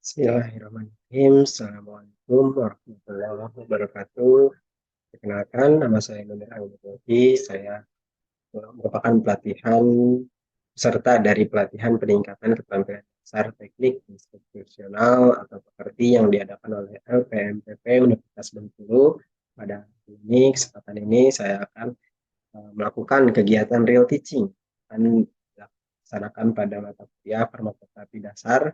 Bismillahirrahmanirrahim. Assalamualaikum warahmatullahi wabarakatuh. Perkenalkan, nama saya Munir Anggi. Saya merupakan peserta dari pelatihan peningkatan keterampilan dasar teknik institusional atau pekerti yang diadakan oleh LPMPP Universitas Bengkulu. Pada kesempatan ini saya akan melakukan kegiatan real teaching akan dilaksanakan pada mata kuliah Permakopi Dasar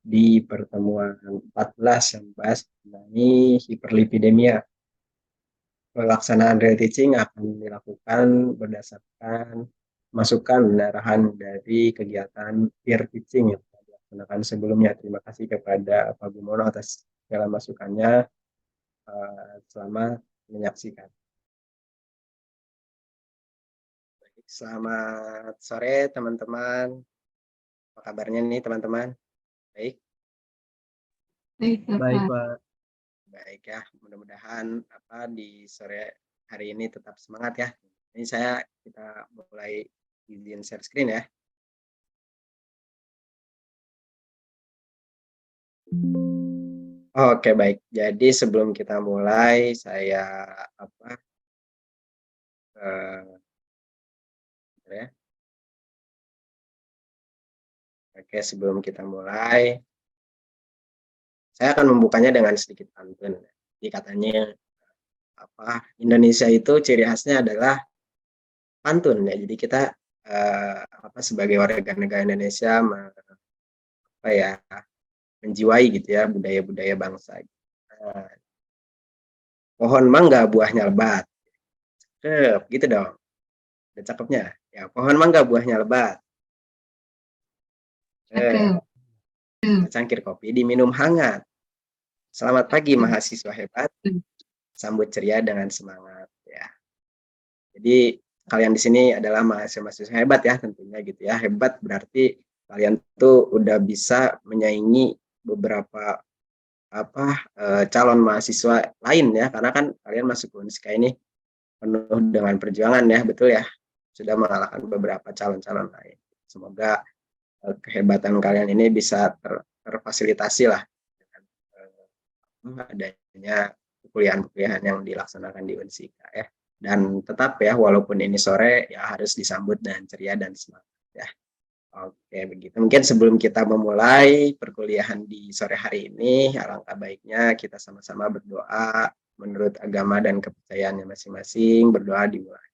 di pertemuan 14 yang membahas mengenai hiperlipidemia. Pelaksanaan real teaching akan dilakukan berdasarkan masukan dan arahan dari kegiatan peer teaching yang telah dilaksanakan sebelumnya. Terima kasih kepada Pak Gumono atas segala masukannya. Selamat menyaksikan. Selamat sore teman-teman. Apa kabarnya nih teman-teman? Baik. Baik, Pak. Baik ya, mudah-mudahan di sore hari ini tetap semangat ya. Ini kita mulai izin share screen ya. Oke, baik. Jadi sebelum kita mulai saya ya. Oke, sebelum kita mulai saya akan membukanya dengan sedikit pantun. Jadi katanya Indonesia itu ciri khasnya adalah pantun ya. Jadi kita sebagai warga negara Indonesia menjiwai gitu ya budaya-budaya bangsa. Pohon mangga buahnya lebat. Cakep, gitu dong. Udah cakepnya. Ya, pohon mangga buahnya lebat. Cangkir kopi diminum hangat. Selamat pagi mahasiswa hebat. Sambut ceria dengan semangat ya. Jadi kalian di sini adalah mahasiswa hebat ya tentunya gitu ya. Hebat berarti kalian tuh udah bisa menyaingi beberapa calon mahasiswa lain ya, karena kan kalian masuk Unska ini penuh dengan perjuangan ya, betul ya, sudah mengalahkan beberapa calon-calon lain. Semoga kehebatan kalian ini bisa terfasilitasi lah dengan adanya kuliahan-kuliahan yang dilaksanakan di Unsika ya. Dan tetap ya, walaupun ini sore ya harus disambut dengan ceria dan semangat ya. Oke, begitu. Mungkin sebelum kita memulai perkuliahan di sore hari ini, alangkah baiknya kita sama-sama berdoa menurut agama dan kepercayaannya masing-masing. Berdoa dimulai.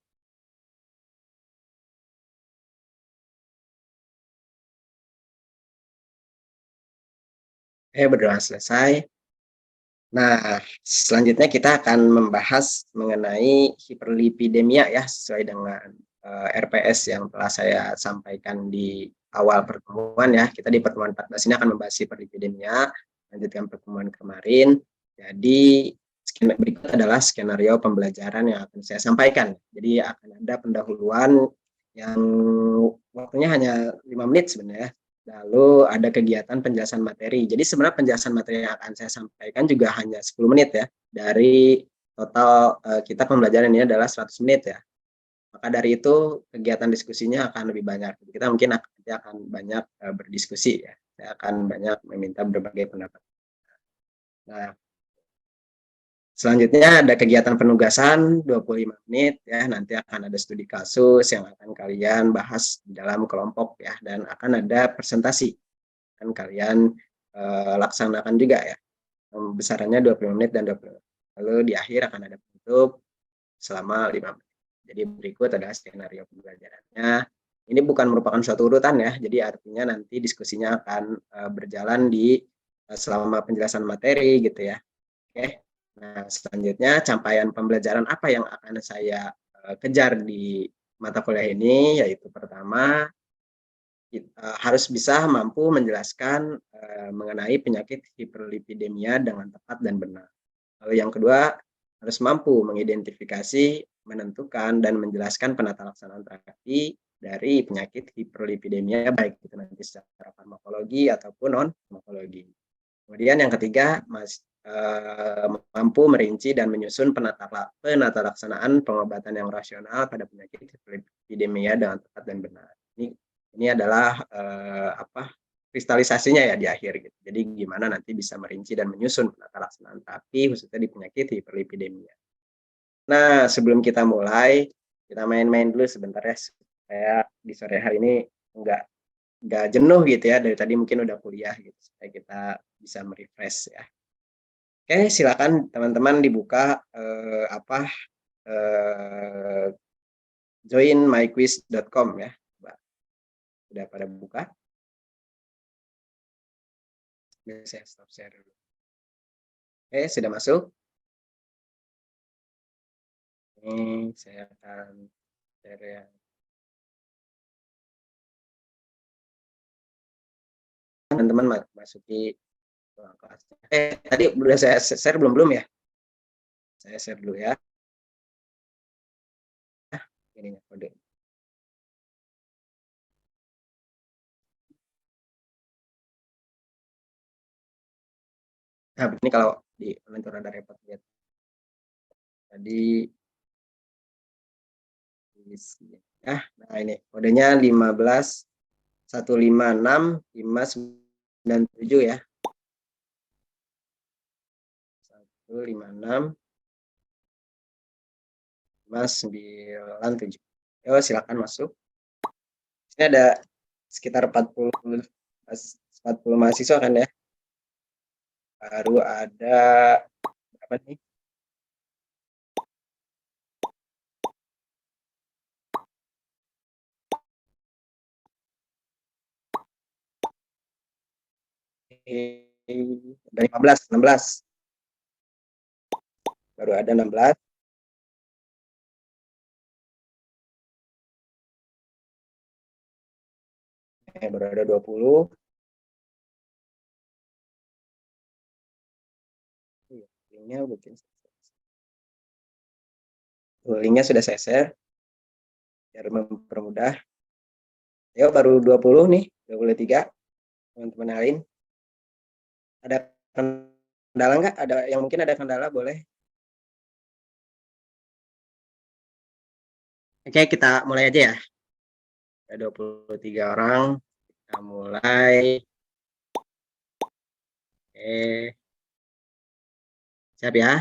Berdoa selesai. Nah, selanjutnya kita akan membahas mengenai hiperlipidemia ya, sesuai dengan RPS yang telah saya sampaikan di awal pertemuan ya. Kita di pertemuan 14 ini akan membahas hiperlipidemia, lanjutkan pertemuan kemarin. Jadi berikut adalah skenario pembelajaran yang akan saya sampaikan. Jadi akan ada pendahuluan yang waktunya hanya 5 menit sebenarnya. Lalu ada kegiatan penjelasan materi. Jadi sebenarnya penjelasan materi yang akan saya sampaikan juga hanya 10 menit ya. Dari total kita pembelajaran ini adalah 100 menit ya. Maka dari itu kegiatan diskusinya akan lebih banyak. Kita mungkin akan banyak berdiskusi ya. Saya akan banyak meminta berbagai pendapat. Nah, selanjutnya ada kegiatan penugasan 25 menit ya. Nanti akan ada studi kasus yang akan kalian bahas di dalam kelompok ya, dan akan ada presentasi kan kalian laksanakan juga ya. Besarannya 20 menit dan 20 menit. Lalu di akhir akan ada penutup selama 5 menit. Jadi berikut adalah skenario pembelajarannya. Ini bukan merupakan suatu urutan ya. Jadi artinya nanti diskusinya akan berjalan di selama penjelasan materi gitu ya. Oke. Nah, selanjutnya capaian pembelajaran apa yang akan saya kejar di mata kuliah ini, yaitu pertama harus bisa mampu menjelaskan mengenai penyakit hiperlipidemia dengan tepat dan benar. Lalu yang kedua, harus mampu mengidentifikasi, menentukan, dan menjelaskan penata laksanaan terapi dari penyakit hiperlipidemia, baik itu nanti secara farmakologi ataupun non-farmakologi. Kemudian yang ketiga, mampu merinci dan menyusun penata laksanaan pengobatan yang rasional pada penyakit hiperlipidemia dengan tepat dan benar. Ini adalah kristalisasinya ya di akhir gitu. Jadi gimana nanti bisa merinci dan menyusun penata laksanaan TAPI khususnya di penyakit hiperlipidemia. Nah, sebelum kita mulai, kita main-main dulu sebentar ya, supaya di sore hari ini nggak jenuh gitu ya, dari tadi mungkin udah kuliah gitu, supaya kita bisa merefresh ya. Oke, silakan teman-teman dibuka join myquiz.com ya. Udah pada buka? Saya stop share dulu. Oke, sudah masuk? Ini saya akan share ya. Teman-teman masuki ruang kelas. Tadi udah saya share belum ya? Saya share dulu ya. Ini kode. Nah, begini kalau di online itu ada repot lihat. Tadi ya, nah ini kodenya 15156 597 ya. 156 597. Yo, silakan masuk. Ini ada sekitar 40 mahasiswa kan ya. Baru ada berapa nih? Dari 16. Baru ada 16. Baru ada 20. Linknya bikin. Linknya sudah saya share biar mempermudah. Ya, baru 20 nih, 23. Teman-teman lain. Ada kendala nggak? Ada yang mungkin ada kendala boleh. Oke, kita mulai aja ya. Ada 23 orang. Kita mulai. Oke. Siap ya?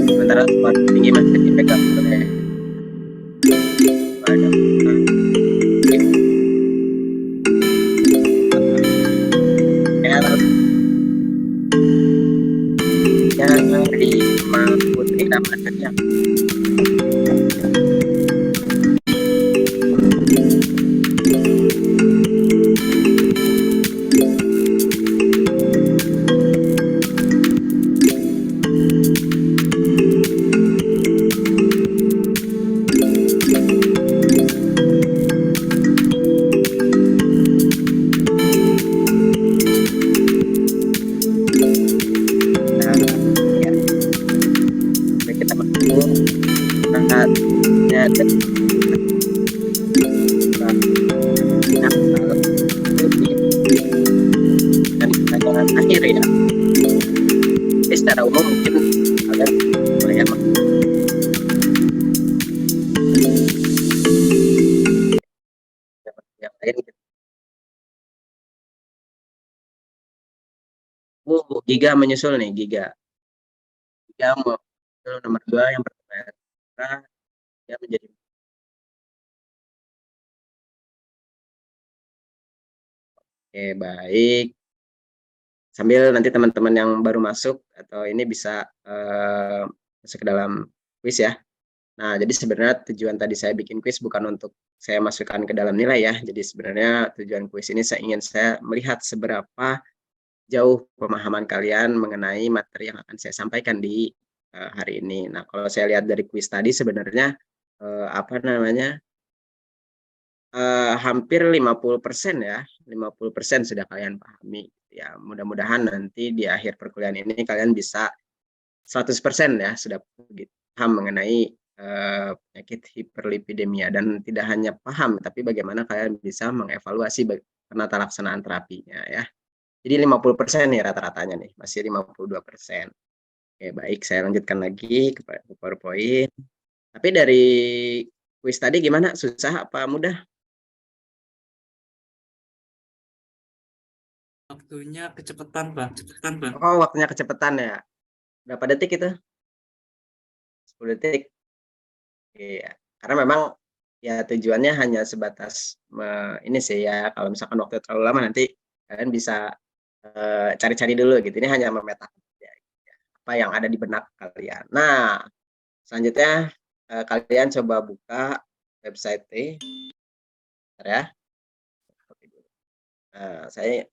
Sementara squat tinggi masih dipegang oleh ada yang lima Putri Ramadhan. Nah, ya, kita masuk saatnya dan pertanyaan akhir ya. Jadi secara umum mungkin kalian boleh yang lain. Giga menyusul nih, Giga. Giga mau nomor 2 yang pertama dia menjadi. Oke, baik. Sambil nanti teman-teman yang baru masuk atau ini bisa masuk ke dalam kuis ya. Nah, jadi sebenarnya tujuan tadi saya bikin kuis bukan untuk saya masukkan ke dalam nilai ya. Jadi sebenarnya tujuan kuis ini saya melihat seberapa jauh pemahaman kalian mengenai materi yang akan saya sampaikan di hari ini. Nah, kalau saya lihat dari kuis tadi sebenarnya apa namanya hampir 50% ya, 50% sudah kalian pahami. Ya, mudah-mudahan nanti di akhir perkuliahan ini kalian bisa 100% ya sudah paham mengenai penyakit hiperlipidemia dan tidak hanya paham tapi bagaimana kalian bisa mengevaluasi penata laksanaan terapinya ya. Jadi 50% nih rata-ratanya nih, masih 52%. Oke, baik, saya lanjutkan lagi ke PowerPoint. Tapi dari kuis tadi gimana? Susah apa mudah? Waktunya kecepatan, Pak. Oh, waktunya kecepatan ya. Berapa detik itu? 10 detik. Iya. Karena memang ya tujuannya hanya sebatas ini sih ya, kalau misalkan waktu terlalu lama nanti kalian bisa cari-cari dulu gitu. Ini hanya memetakan ya, apa yang ada di benak kalian. Nah, selanjutnya kalian coba buka website ya. Saya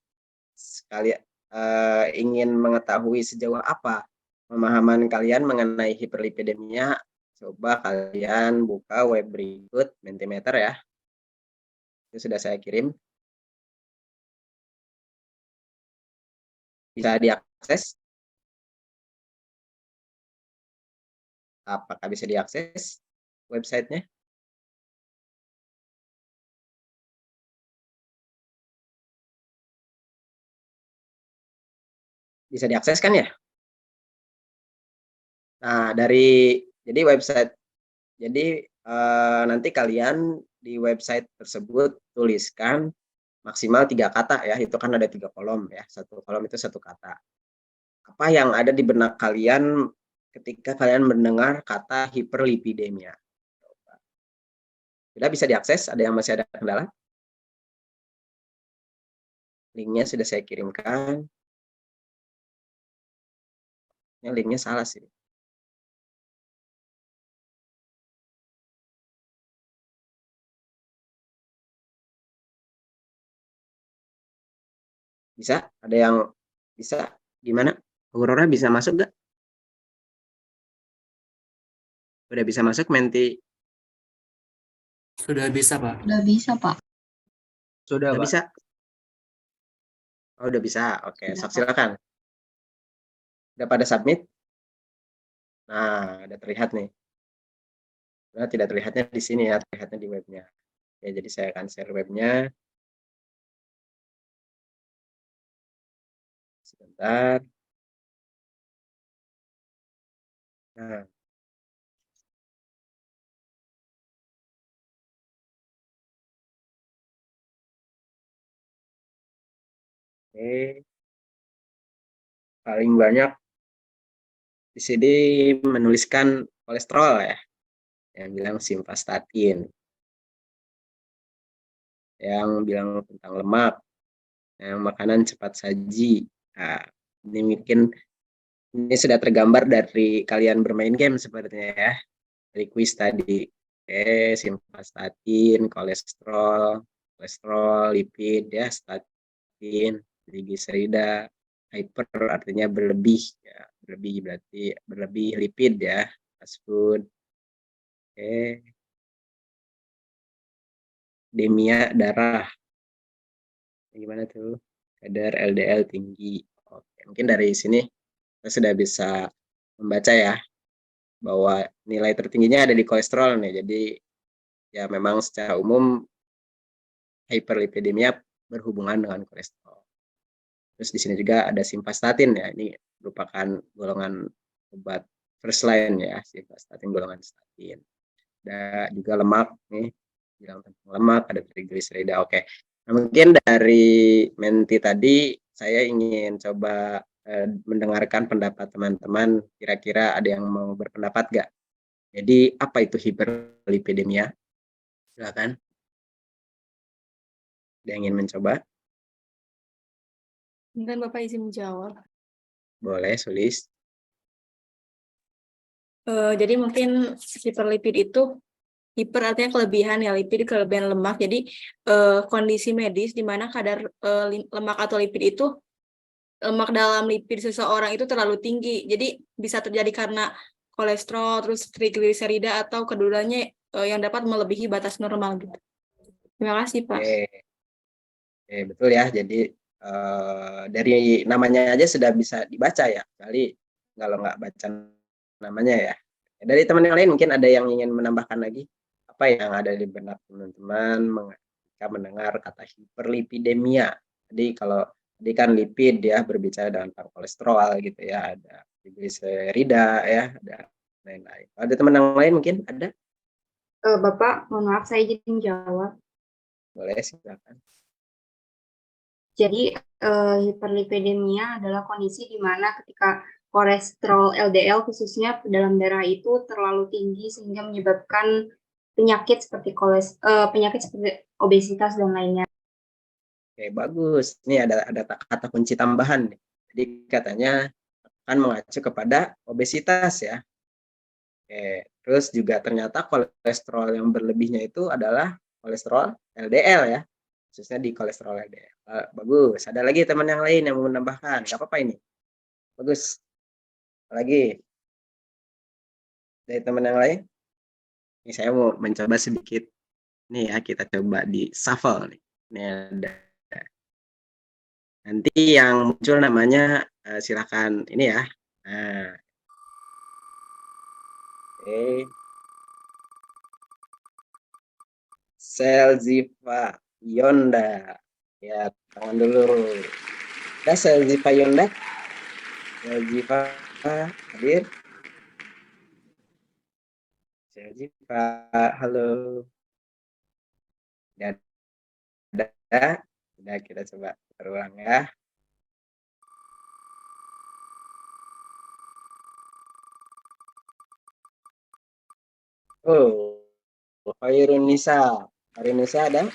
sekali ingin mengetahui sejauh apa pemahaman kalian mengenai hiperlipidemia. Coba kalian buka web berikut Mentimeter ya. Itu sudah saya kirim. Bisa diakses. Apakah bisa diakses websitenya? Bisa diakses kan ya? Nah, jadi website, jadi nanti kalian di website tersebut tuliskan maksimal 3 kata ya, itu kan ada 3 kolom ya, satu kolom itu 1 kata. Apa yang ada di benak kalian ketika kalian mendengar kata hiperlipidemia? Sudah bisa diakses? Ada yang masih ada kendala? Linknya sudah saya kirimkan. Ini linknya salah sih. Bisa? Ada yang bisa? Gimana? Aurora bisa masuk nggak? Udah bisa masuk, Menti? Sudah bisa, Pak. Udah bisa, Pak. Sudah, Udah Pak. bisa? Oh, udah bisa. Oke, Sudah, sok Pak. silakan. Udah pada submit? Nah, udah terlihat nih. Nah, tidak terlihatnya di sini ya, terlihatnya di webnya. Oke, jadi saya akan share webnya. Sebentar. Nah, oke. Paling banyak di sini menuliskan kolesterol ya, yang bilang simvastatin, yang bilang tentang lemak, yang makanan cepat saji. Nah, ini mungkin ini sudah tergambar dari kalian bermain game sepertinya ya, dari kuis tadi. Oke, simvastatin, kolesterol, lipid ya, statin, trigliserida, hyper artinya berlebih ya, berlebih berarti berlebih lipid ya, fast food. Oke, demia darah, gimana tuh, kadar LDL tinggi. Oke, mungkin dari sini kita sudah bisa membaca ya bahwa nilai tertingginya ada di kolesterol nih. Jadi ya memang secara umum hyperlipidemia berhubungan dengan kolesterol. Terus di sini juga ada simvastatin ya, ini merupakan golongan obat first line ya, simvastatin golongan statin. Ada juga lemak nih, bilang tentang lemak, ada trigliserida. Oke. Nah, mungkin dari Menti tadi saya ingin coba mendengarkan pendapat teman-teman, kira-kira ada yang mau berpendapat nggak? Jadi apa itu hiperlipidemia? Silakan. Ada yang ingin mencoba? Mungkin Bapak izin menjawab. Boleh, Sulis. Jadi mungkin hiperlipid itu, hiper artinya kelebihan ya, lipid kelebihan lemak. Jadi kondisi medis di mana kadar lemak atau lipid itu, lemak dalam lipid seseorang itu terlalu tinggi. Jadi bisa terjadi karena kolesterol, terus trigliserida atau keduanya yang dapat melebihi batas normal gitu. Terima kasih, Pak. Oke, betul ya. Jadi dari namanya aja sudah bisa dibaca ya. Kali kalau nggak baca namanya ya. Dari teman yang lain mungkin ada yang ingin menambahkan lagi apa yang ada di benak teman-teman ketika mendengar kata hiperlipidemia. Jadi kalau tadi kan lipid ya berbicara tentang kolesterol gitu ya, ada trigliserida ya, ada lain-lain. Ada teman yang lain mungkin ada? Bapak, mohon maaf saya izin menjawab. Boleh silakan. Jadi hiperlipidemia adalah kondisi di mana ketika kolesterol LDL khususnya dalam darah itu terlalu tinggi sehingga menyebabkan penyakit seperti obesitas dan lainnya. Oke, bagus. Ini ada kata kunci tambahan nih. Jadi katanya akan mengacu kepada obesitas ya. Oke, terus juga ternyata kolesterol yang berlebihnya itu adalah kolesterol LDL ya. Khususnya di kolesterol LDL. Bagus. Ada lagi teman yang lain yang mau menambahkan? Gak apa-apa ini. Bagus. Lagi dari teman yang lain? Ini saya mau mencoba sedikit. Nih ya, kita coba di shuffle nih. Ini ada. Nanti yang muncul namanya silakan ini ya. Nah, oke. Selziva Yonda. Ya, tangan dulu. Ada Selziva Yonda? Selziva hadir? Selziva, halo. Ya, ada. Udah kita coba berulang ya. Oh, Khairun Nisa. Khairun Nisa ada?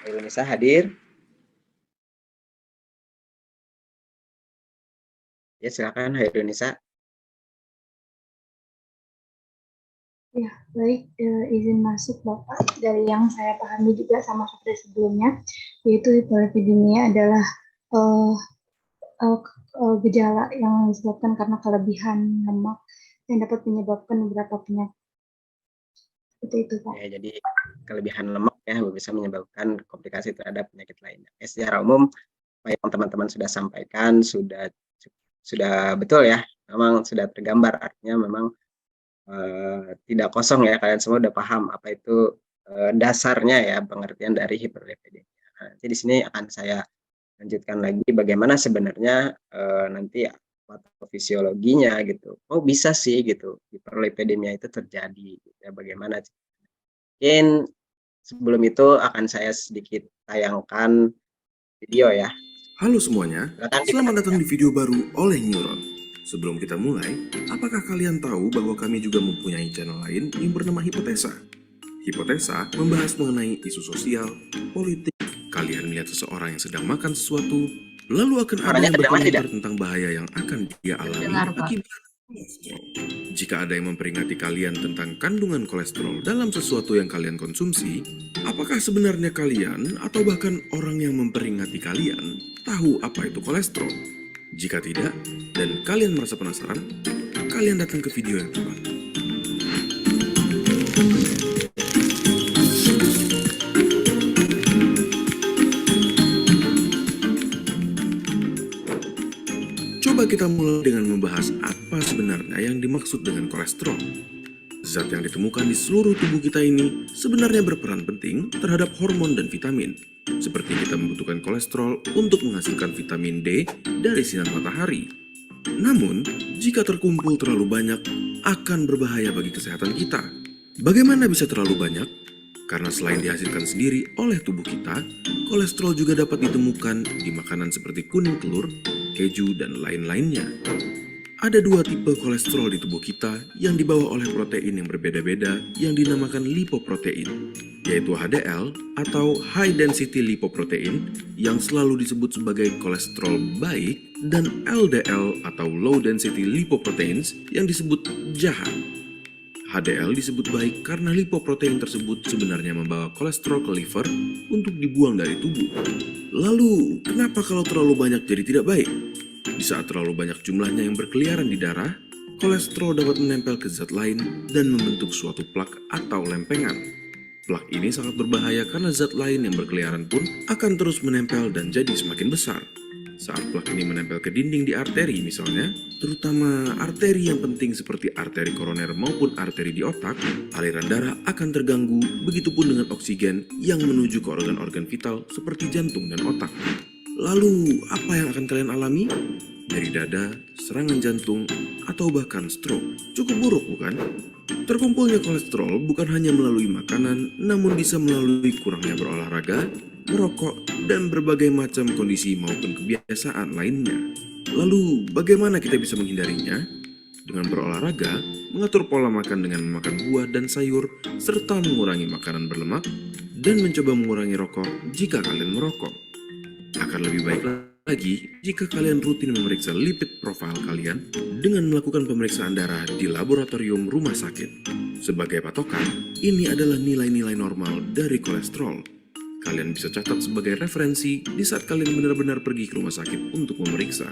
Khairun Nisa hadir? Ya, silakan Hairunisa. Ya, baik, izin masuk Bapak. Dari yang saya pahami juga sama seperti sebelumnya, yaitu hiperlipidemia adalah eh, gejala yang disebabkan karena kelebihan lemak yang dapat menyebabkan beberapa penyakit. Seperti itu, Pak. Ya, jadi kelebihan lemak ya bisa menyebabkan komplikasi terhadap penyakit lainnya. Secara umum, apa yang teman-teman sudah sampaikan sudah betul ya, memang sudah tergambar, artinya memang tidak kosong ya, kalian semua udah paham apa itu dasarnya ya pengertian dari hiperlipidemia. Nah, nanti di sini akan saya lanjutkan lagi bagaimana sebenarnya nanti patofisiologinya gitu. Oh bisa sih gitu hiperlipidemia itu terjadi. Ya, bagaimana? Mungkin sebelum itu akan saya sedikit tayangkan video ya. Halo semuanya, Silakan selamat datang diperhatikan. di video baru oleh Neuron. Sebelum kita mulai, apakah kalian tahu bahwa kami juga mempunyai channel lain yang bernama Hipotesa? Hipotesa membahas mengenai isu sosial, politik. Kalian melihat seseorang yang sedang makan sesuatu, lalu akan ada Suaranya yang terdengar berkomentar tentang bahaya yang akan dia alami Terdengar, Pak. akibat kolesterol. Jika ada yang memperingati kalian tentang kandungan kolesterol dalam sesuatu yang kalian konsumsi, apakah sebenarnya kalian atau bahkan orang yang memperingati kalian tahu apa itu kolesterol? Jika tidak, dan kalian merasa penasaran, kalian datang ke video yang tepat. Coba kita mulai dengan membahas apa sebenarnya yang dimaksud dengan kolesterol. Zat yang ditemukan di seluruh tubuh kita ini sebenarnya berperan penting terhadap hormon dan vitamin. Seperti kita membutuhkan kolesterol untuk menghasilkan vitamin D dari sinar matahari. Namun, jika terkumpul terlalu banyak, akan berbahaya bagi kesehatan kita. Bagaimana bisa terlalu banyak? Karena selain dihasilkan sendiri oleh tubuh kita, kolesterol juga dapat ditemukan di makanan seperti kuning telur, keju, dan lain-lainnya. Ada dua tipe kolesterol di tubuh kita yang dibawa oleh protein yang berbeda-beda yang dinamakan lipoprotein, yaitu HDL atau High Density Lipoprotein yang selalu disebut sebagai kolesterol baik, dan LDL atau Low Density Lipoproteins yang disebut jahat. HDL disebut baik karena lipoprotein tersebut sebenarnya membawa kolesterol ke liver untuk dibuang dari tubuh. Lalu, kenapa kalau terlalu banyak jadi tidak baik? Di saat terlalu banyak jumlahnya yang berkeliaran di darah, kolesterol dapat menempel ke zat lain dan membentuk suatu plak atau lempengan. Plak ini sangat berbahaya karena zat lain yang berkeliaran pun akan terus menempel dan jadi semakin besar. Saat plak ini menempel ke dinding di arteri misalnya, terutama arteri yang penting seperti arteri koroner maupun arteri di otak, aliran darah akan terganggu, begitupun dengan oksigen yang menuju ke organ-organ vital seperti jantung dan otak. Lalu, apa yang akan kalian alami? Nyeri dada, serangan jantung, atau bahkan stroke. Cukup buruk, bukan? Terkumpulnya kolesterol bukan hanya melalui makanan, namun bisa melalui kurangnya berolahraga, merokok, dan berbagai macam kondisi maupun kebiasaan lainnya. Lalu, bagaimana kita bisa menghindarinya? Dengan berolahraga, mengatur pola makan dengan memakan buah dan sayur, serta mengurangi makanan berlemak, dan mencoba mengurangi rokok jika kalian merokok. Akan lebih baik lagi jika kalian rutin memeriksa lipid profile kalian dengan melakukan pemeriksaan darah di laboratorium rumah sakit. Sebagai patokan, ini adalah nilai-nilai normal dari kolesterol. Kalian bisa catat sebagai referensi di saat kalian benar-benar pergi ke rumah sakit untuk memeriksa.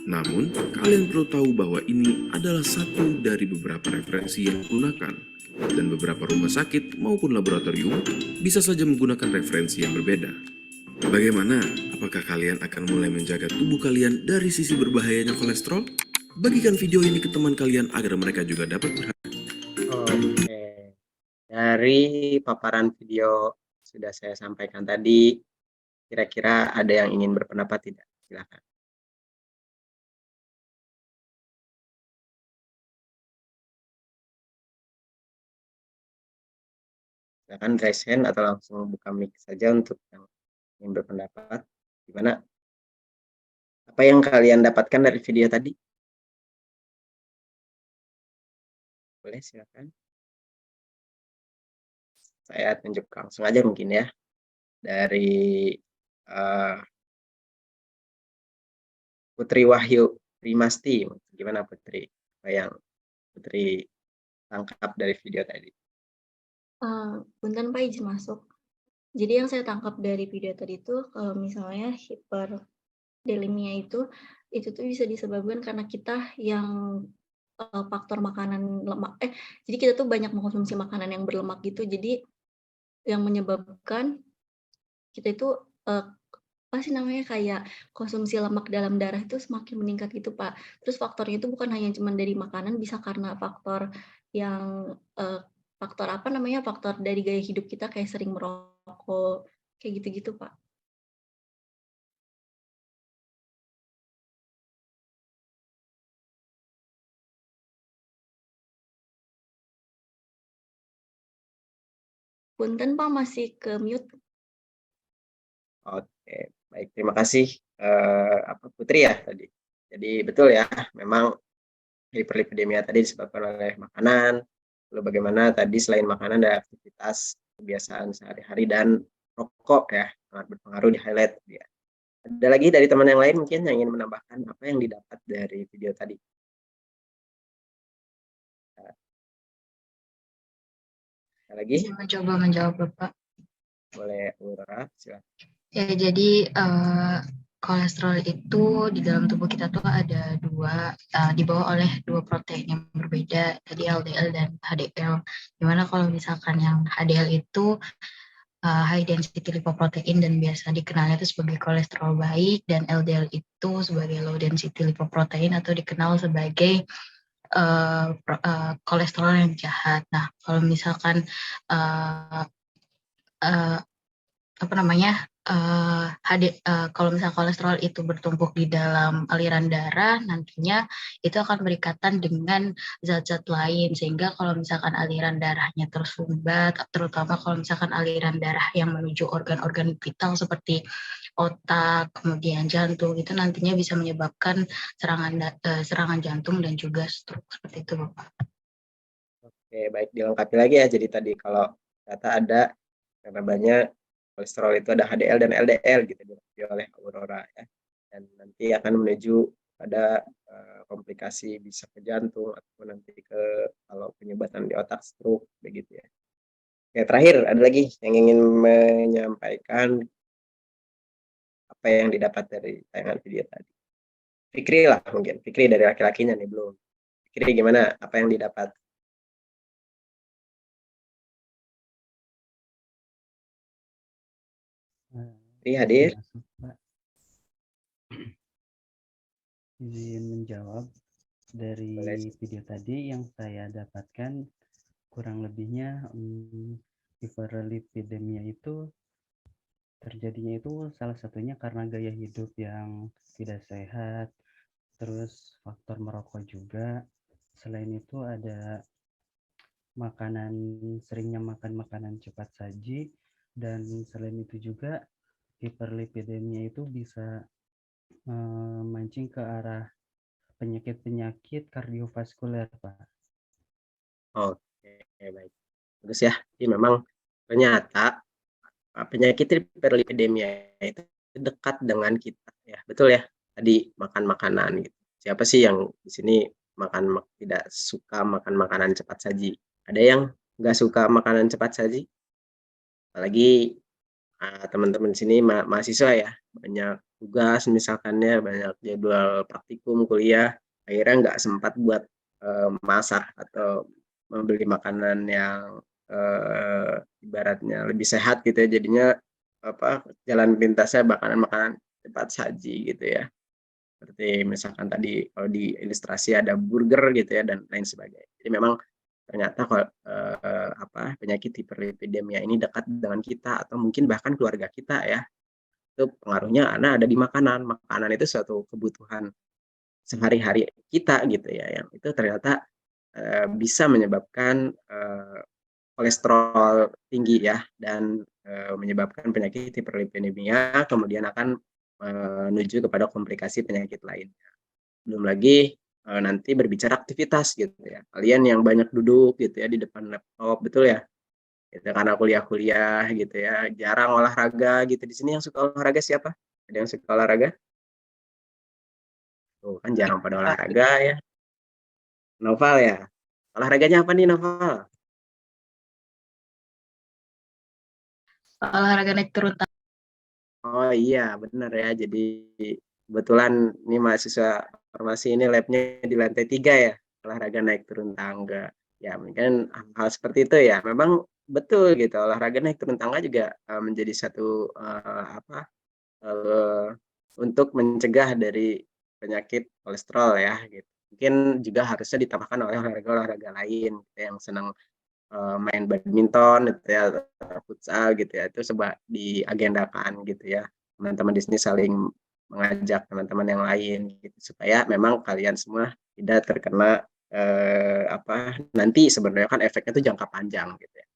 Namun, kalian perlu tahu bahwa ini adalah satu dari beberapa referensi yang digunakan. Dan beberapa rumah sakit maupun laboratorium bisa saja menggunakan referensi yang berbeda. Bagaimana? Apakah kalian akan mulai menjaga tubuh kalian dari sisi berbahayanya kolesterol? Bagikan video ini ke teman kalian agar mereka juga dapat Oke. Dari paparan video sudah saya sampaikan tadi, kira-kira ada yang ingin berpendapat tidak? Silakan. Silakan raise hand atau langsung buka mic saja untuk yang ingin berpendapat. Gimana? Apa yang kalian dapatkan dari video tadi? Boleh, silakan. Saya tunjuk langsung aja mungkin ya. Dari Putri Wahyu. Primasti. Gimana Putri? Apa yang Putri tangkap dari video tadi? Punten Pak, izin masuk. Jadi yang saya tangkap dari video tadi itu kalau misalnya hiperdelimia itu tuh bisa disebabkan karena kita yang faktor makanan lemak jadi kita tuh banyak mengkonsumsi makanan yang berlemak gitu. Jadi yang menyebabkan kita itu apa sih namanya, kayak konsumsi lemak dalam darah itu semakin meningkat gitu, Pak. Terus faktornya itu bukan hanya cuma dari makanan, bisa karena faktor yang faktor apa namanya, faktor dari gaya hidup kita kayak sering merokok, kayak gitu-gitu, Pak. Punten Pak, masih ke mute. Oke, baik. Terima kasih Putri ya tadi. Jadi betul ya, memang hiperlipidemia tadi disebabkan oleh makanan. Lalu bagaimana tadi selain makanan ada aktivitas kebiasaan sehari-hari dan rokok ya sangat berpengaruh di highlight ya. Ada lagi dari teman yang lain mungkin yang ingin menambahkan apa yang didapat dari video tadi? Ada lagi? Bisa mencoba menjawab Bapak. Boleh Aurora, silakan. Ya, jadi kolesterol itu di dalam tubuh kita tuh ada dua, dibawa oleh dua protein yang berbeda, tadi LDL dan HDL. Dimana kalau misalkan yang HDL itu high density lipoprotein dan biasa dikenalnya itu sebagai kolesterol baik, dan LDL itu sebagai low density lipoprotein atau dikenal sebagai kolesterol yang jahat. Nah, kalau misalkan apa namanya, kalau misalnya kolesterol itu bertumpuk di dalam aliran darah, nantinya itu akan berikatan dengan zat-zat lain, sehingga kalau misalkan aliran darahnya tersumbat, terutama kalau misalkan aliran darah yang menuju organ-organ vital seperti otak, kemudian jantung, itu nantinya bisa menyebabkan serangan jantung dan juga stroke, seperti itu Bapak. Oke, baik, dilengkapi lagi ya. Jadi tadi kalau data ada yang namanya kolesterol itu ada HDL dan LDL gitu dilengkapi oleh Aurora ya. Dan nanti akan menuju pada komplikasi bisa ke jantung ataupun nanti ke kalau penyumbatan di otak stroke begitu ya. Oke, terakhir ada lagi yang ingin menyampaikan apa yang didapat dari tayangan video tadi. Fikri lah mungkin, Fikri dari laki-lakinya nih belum. Fikri gimana? Apa yang didapat? Fikri hadir? Masuk, Pak. Izin menjawab dari Boleh. video tadi yang saya dapatkan kurang lebihnya hiperlipidemia itu terjadinya itu salah satunya karena gaya hidup yang tidak sehat, terus faktor merokok juga. Selain itu ada seringnya makan makanan cepat saji, dan selain itu juga hiperlipidemia itu bisa mancing ke arah penyakit-penyakit kardiovaskuler, Pak. Oke, baik. Bagus ya. Jadi memang ternyata penyakit hiperlipidemia itu dekat dengan kita ya. Betul ya. Tadi makan makanan gitu. Siapa sih yang di sini tidak suka makan makanan cepat saji? Ada yang nggak suka makanan cepat saji? Apalagi teman-teman sini mahasiswa ya, banyak tugas misalkan ya, banyak jadwal praktikum kuliah, akhirnya nggak sempat buat masak atau membeli makanan yang ibaratnya lebih sehat gitu ya, jadinya jalan pintasnya makanan-makanan cepat saji gitu ya, seperti misalkan tadi kalau di ilustrasi ada burger gitu ya dan lain sebagainya. Jadi memang ternyata penyakit hiperlipidemia ini dekat dengan kita atau mungkin bahkan keluarga kita ya. Itu pengaruhnya karena ada di makanan. Makanan itu suatu kebutuhan sehari-hari kita gitu ya, yang itu ternyata bisa menyebabkan kolesterol tinggi ya, dan menyebabkan penyakit hiperlipidemia, kemudian akan menuju kepada komplikasi penyakit lainnya. Belum lagi nanti berbicara aktivitas gitu ya. Kalian yang banyak duduk gitu ya di depan laptop, betul ya? Gitu, karena kuliah-kuliah gitu ya, jarang olahraga gitu. Di sini yang suka olahraga siapa? Ada yang suka olahraga? Tuh kan jarang pada olahraga ya. Noval ya. Olahraganya apa nih Noval? Olahraga naik turun tangga. Oh iya, benar ya. Jadi kebetulan ini mahasiswa farmasi ini labnya di lantai 3 ya, olahraga naik turun tangga. Ya mungkin hal seperti itu ya. Memang betul gitu, olahraga naik turun tangga juga menjadi satu eh, untuk mencegah dari penyakit kolesterol ya gitu. Mungkin juga harusnya ditambahkan oleh olahraga-olahraga lain gitu, yang senang main badminton gitu ya, futsal gitu ya, itu coba diagendakan gitu ya, teman-teman di sini saling mengajak teman-teman yang lain gitu, supaya memang kalian semua tidak terkena nanti sebenarnya kan efeknya itu jangka panjang gitu ya.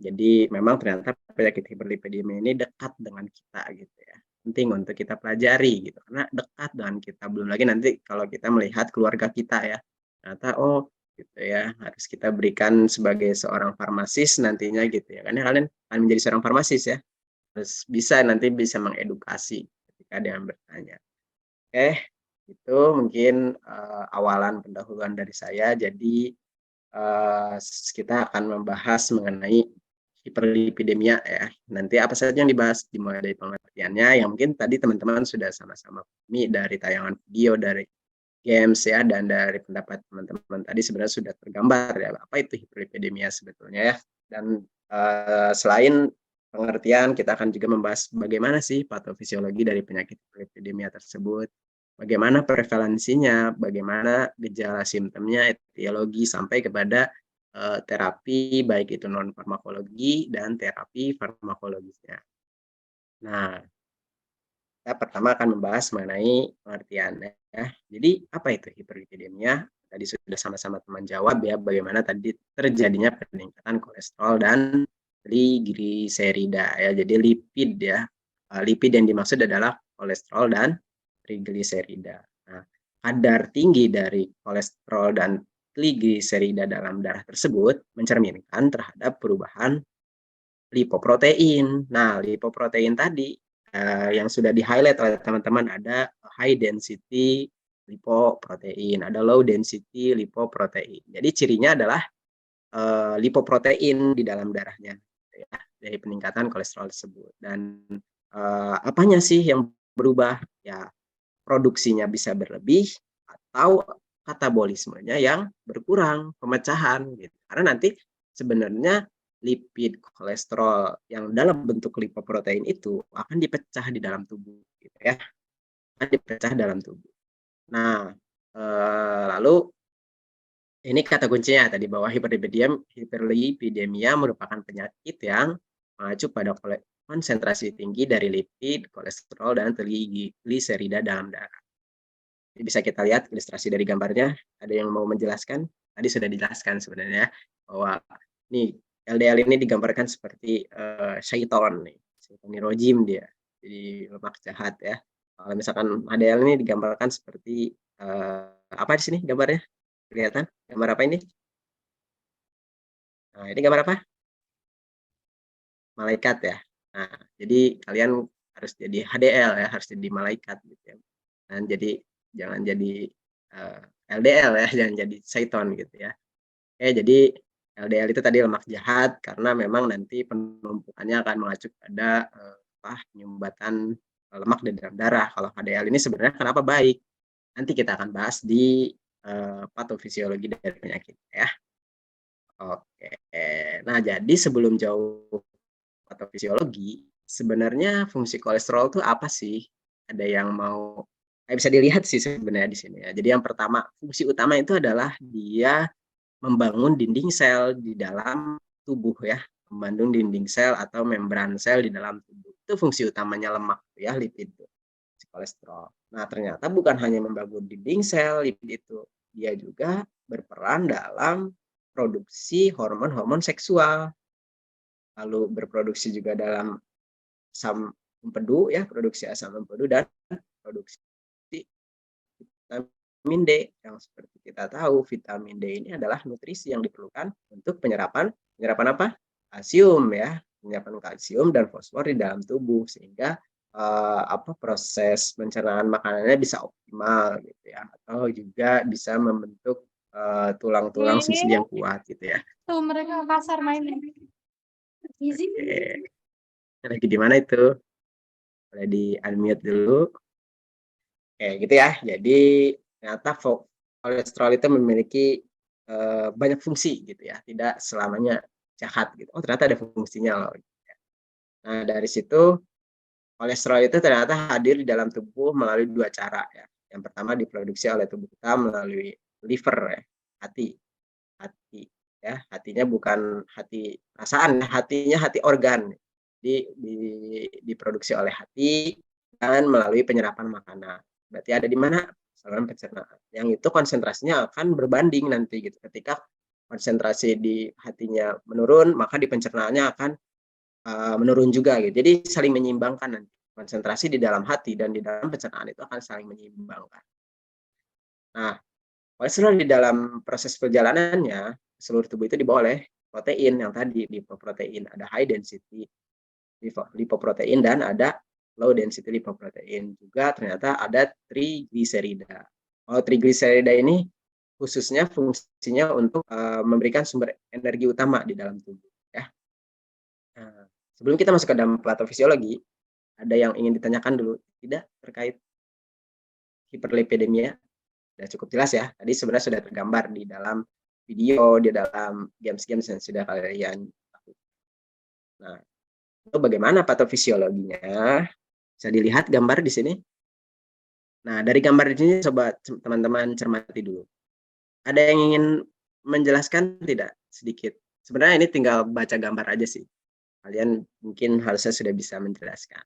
Jadi memang ternyata penyakit hiperlipidemia ini dekat dengan kita gitu ya, penting untuk kita pelajari gitu, karena dekat dengan kita, belum lagi nanti kalau kita melihat keluarga kita ya, ternyata gitu ya, harus kita berikan sebagai seorang farmasis nantinya gitu ya, karena kalian akan menjadi seorang farmasis ya, terus nanti bisa mengedukasi ketika ada yang bertanya. Itu mungkin awalan pendahuluan dari saya. Jadi kita akan membahas mengenai hiperlipidemia ya. Nanti apa saja yang dibahas, dimulai dari pengertiannya yang mungkin tadi teman-teman sudah sama-sama pahami dari tayangan video, dari games ya, dan dari pendapat teman-teman tadi sebenarnya sudah tergambar ya apa itu hiperlipidemia sebetulnya ya. Dan selain pengertian, kita akan juga membahas bagaimana sih patofisiologi dari penyakit hiperlipidemia tersebut, bagaimana prevalensinya, bagaimana gejala simptomnya, etiologi, sampai kepada terapi baik itu non farmakologi dan terapi farmakologisnya. Nah, kita pertama akan membahas mengenai pengertiannya ya. Jadi apa itu hiperlipidemia? Tadi sudah sama-sama teman jawab ya, bagaimana tadi terjadinya peningkatan kolesterol dan trigliserida ya. Jadi lipid ya. Lipid yang dimaksud adalah kolesterol dan trigliserida. Nah, kadar tinggi dari kolesterol dan trigliserida dalam darah tersebut mencerminkan terhadap perubahan lipoprotein. Nah, lipoprotein tadi yang sudah di-highlight oleh teman-teman, ada high density lipoprotein, ada low density lipoprotein. Jadi cirinya adalah lipoprotein di dalam darahnya ya, dari peningkatan kolesterol tersebut. Dan apanya sih yang berubah? Ya, produksinya bisa berlebih atau katabolismenya yang berkurang, pemecahan gitu. Karena nanti sebenarnya lipid, kolesterol yang dalam bentuk lipoprotein itu akan dipecah di dalam tubuh gitu ya. Akan dipecah dalam tubuh. Nah, lalu ini kata kuncinya tadi, bahwa hiperlipidemia merupakan penyakit yang mengacu pada konsentrasi tinggi dari lipid, kolesterol, dan trigliserida dalam darah. Jadi bisa kita lihat ilustrasi dari gambarnya. Ada yang mau menjelaskan? Tadi sudah dijelaskan sebenarnya bahwa nih LDL ini digambarkan seperti syaiton nih, rojim dia. Jadi lemak jahat ya. Kalau misalkan HDL ini digambarkan seperti apa di sini gambarnya? Kelihatan? Gambar apa ini? Nah, ini gambar apa? Malaikat ya. Nah, jadi kalian harus jadi HDL ya, harus jadi malaikat gitu ya. Dan jadi jangan jadi LDL ya, jangan jadi syaiton gitu ya. Jadi LDL itu tadi lemak jahat karena memang nanti penumpukannya akan mengacu pada penyumbatan lemak di dalam darah. Kalau HDL ini sebenarnya kenapa baik? Nanti kita akan bahas di patofisiologi dari penyakit ya. Oke. Nah, jadi sebelum jauh patofisiologi, sebenarnya fungsi kolesterol itu apa sih? Ada yang mau bisa dilihat sih sebenarnya di sini ya. Jadi yang pertama, fungsi utama itu adalah dia membangun dinding sel di dalam tubuh ya, membangun dinding sel atau membran sel di dalam tubuh. Itu fungsi utamanya lemak ya, lipid itu, kolesterol. Nah, ternyata bukan hanya membangun dinding sel lipid itu, dia juga berperan dalam produksi hormon-hormon seksual. Lalu berproduksi juga dalam asam empedu ya, produksi asam empedu dan produksi vitamin D, yang seperti kita tahu vitamin D ini adalah nutrisi yang diperlukan untuk penyerapan apa? Kalsium ya, penyerapan kalsium dan fosfor di dalam tubuh, sehingga proses pencernaan makanannya bisa optimal gitu ya. Oh, juga bisa membentuk tulang-tulang sisi yang kuat gitu ya. Tuh mereka kasar mainnya. Oke. Lagi di mana itu? Boleh di unmute dulu. Oke, gitu ya. Jadi ternyata kolesterol itu memiliki banyak fungsi gitu ya. Tidak selamanya jahat gitu. Oh, ternyata ada fungsinya loh. Nah, dari situ kolesterol itu ternyata hadir di dalam tubuh melalui 2 cara ya. Yang pertama diproduksi oleh tubuh kita melalui liver ya, hati. Hati ya, hatinya bukan hati perasaan, hatinya hati organ. Diproduksi oleh hati dan melalui penyerapan makanan. Berarti ada di mana? Saluran pencernaan. Yang itu konsentrasinya akan berbanding nanti gitu. Ketika konsentrasi di hatinya menurun, maka di pencernaannya akan menurun juga gitu. Jadi saling menyeimbangkan nanti. Konsentrasi di dalam hati dan di dalam pencernaan itu akan saling menyeimbangkan. Nah, kolesterol di dalam proses perjalanannya seluruh tubuh itu dibawa oleh protein yang tadi, lipoprotein. Ada high density lipoprotein dan ada low density lipoprotein. Juga ternyata ada trigliserida. Kalau trigliserida ini khususnya fungsinya untuk memberikan sumber energi utama di dalam tubuh ya. Nah, sebelum kita masuk ke dalam patofisiologi, ada yang ingin ditanyakan dulu tidak terkait hiperlipidemia? Sudah cukup jelas ya. Tadi sebenarnya sudah tergambar di dalam video, di dalam games-games yang sudah kalian lakukan. Nah, itu bagaimana patofisiologinya? Bisa dilihat gambar di sini. Nah, dari gambar di sini coba teman-teman cermati dulu. Ada yang ingin menjelaskan tidak sedikit? Sebenarnya ini tinggal baca gambar aja sih. Kalian mungkin harusnya sudah bisa menjelaskan.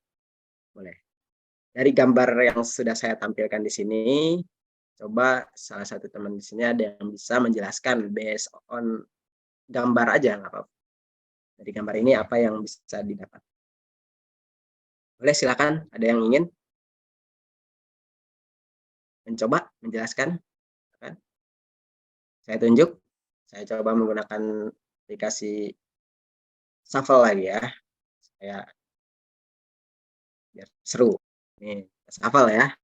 Boleh. Dari gambar yang sudah saya tampilkan di sini, coba salah satu teman di sini ada yang bisa menjelaskan based on gambar aja, nggak apa-apa. Dari gambar ini apa yang bisa didapat? Boleh, silakan. Ada yang ingin mencoba menjelaskan? Saya tunjuk. Saya coba menggunakan aplikasi Shuffle lagi ya. Saya biar seru. Nih, Shuffle ya.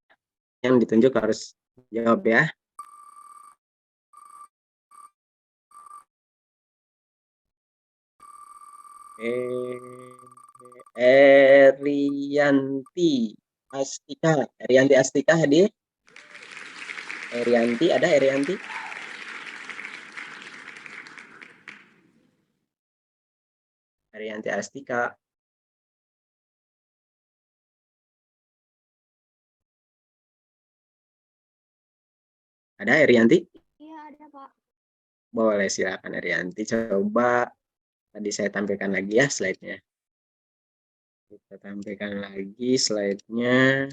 Yang ditunjuk harus jawab ya. Erianti Astika. Erianti Astika hadir? Erianti, ada Erianti? Erianti Astika. Ada Erianti? Iya, ada, Pak. Boleh, silakan Erianti. Coba tadi saya tampilkan lagi ya slide-nya. Kita tampilkan lagi slide-nya.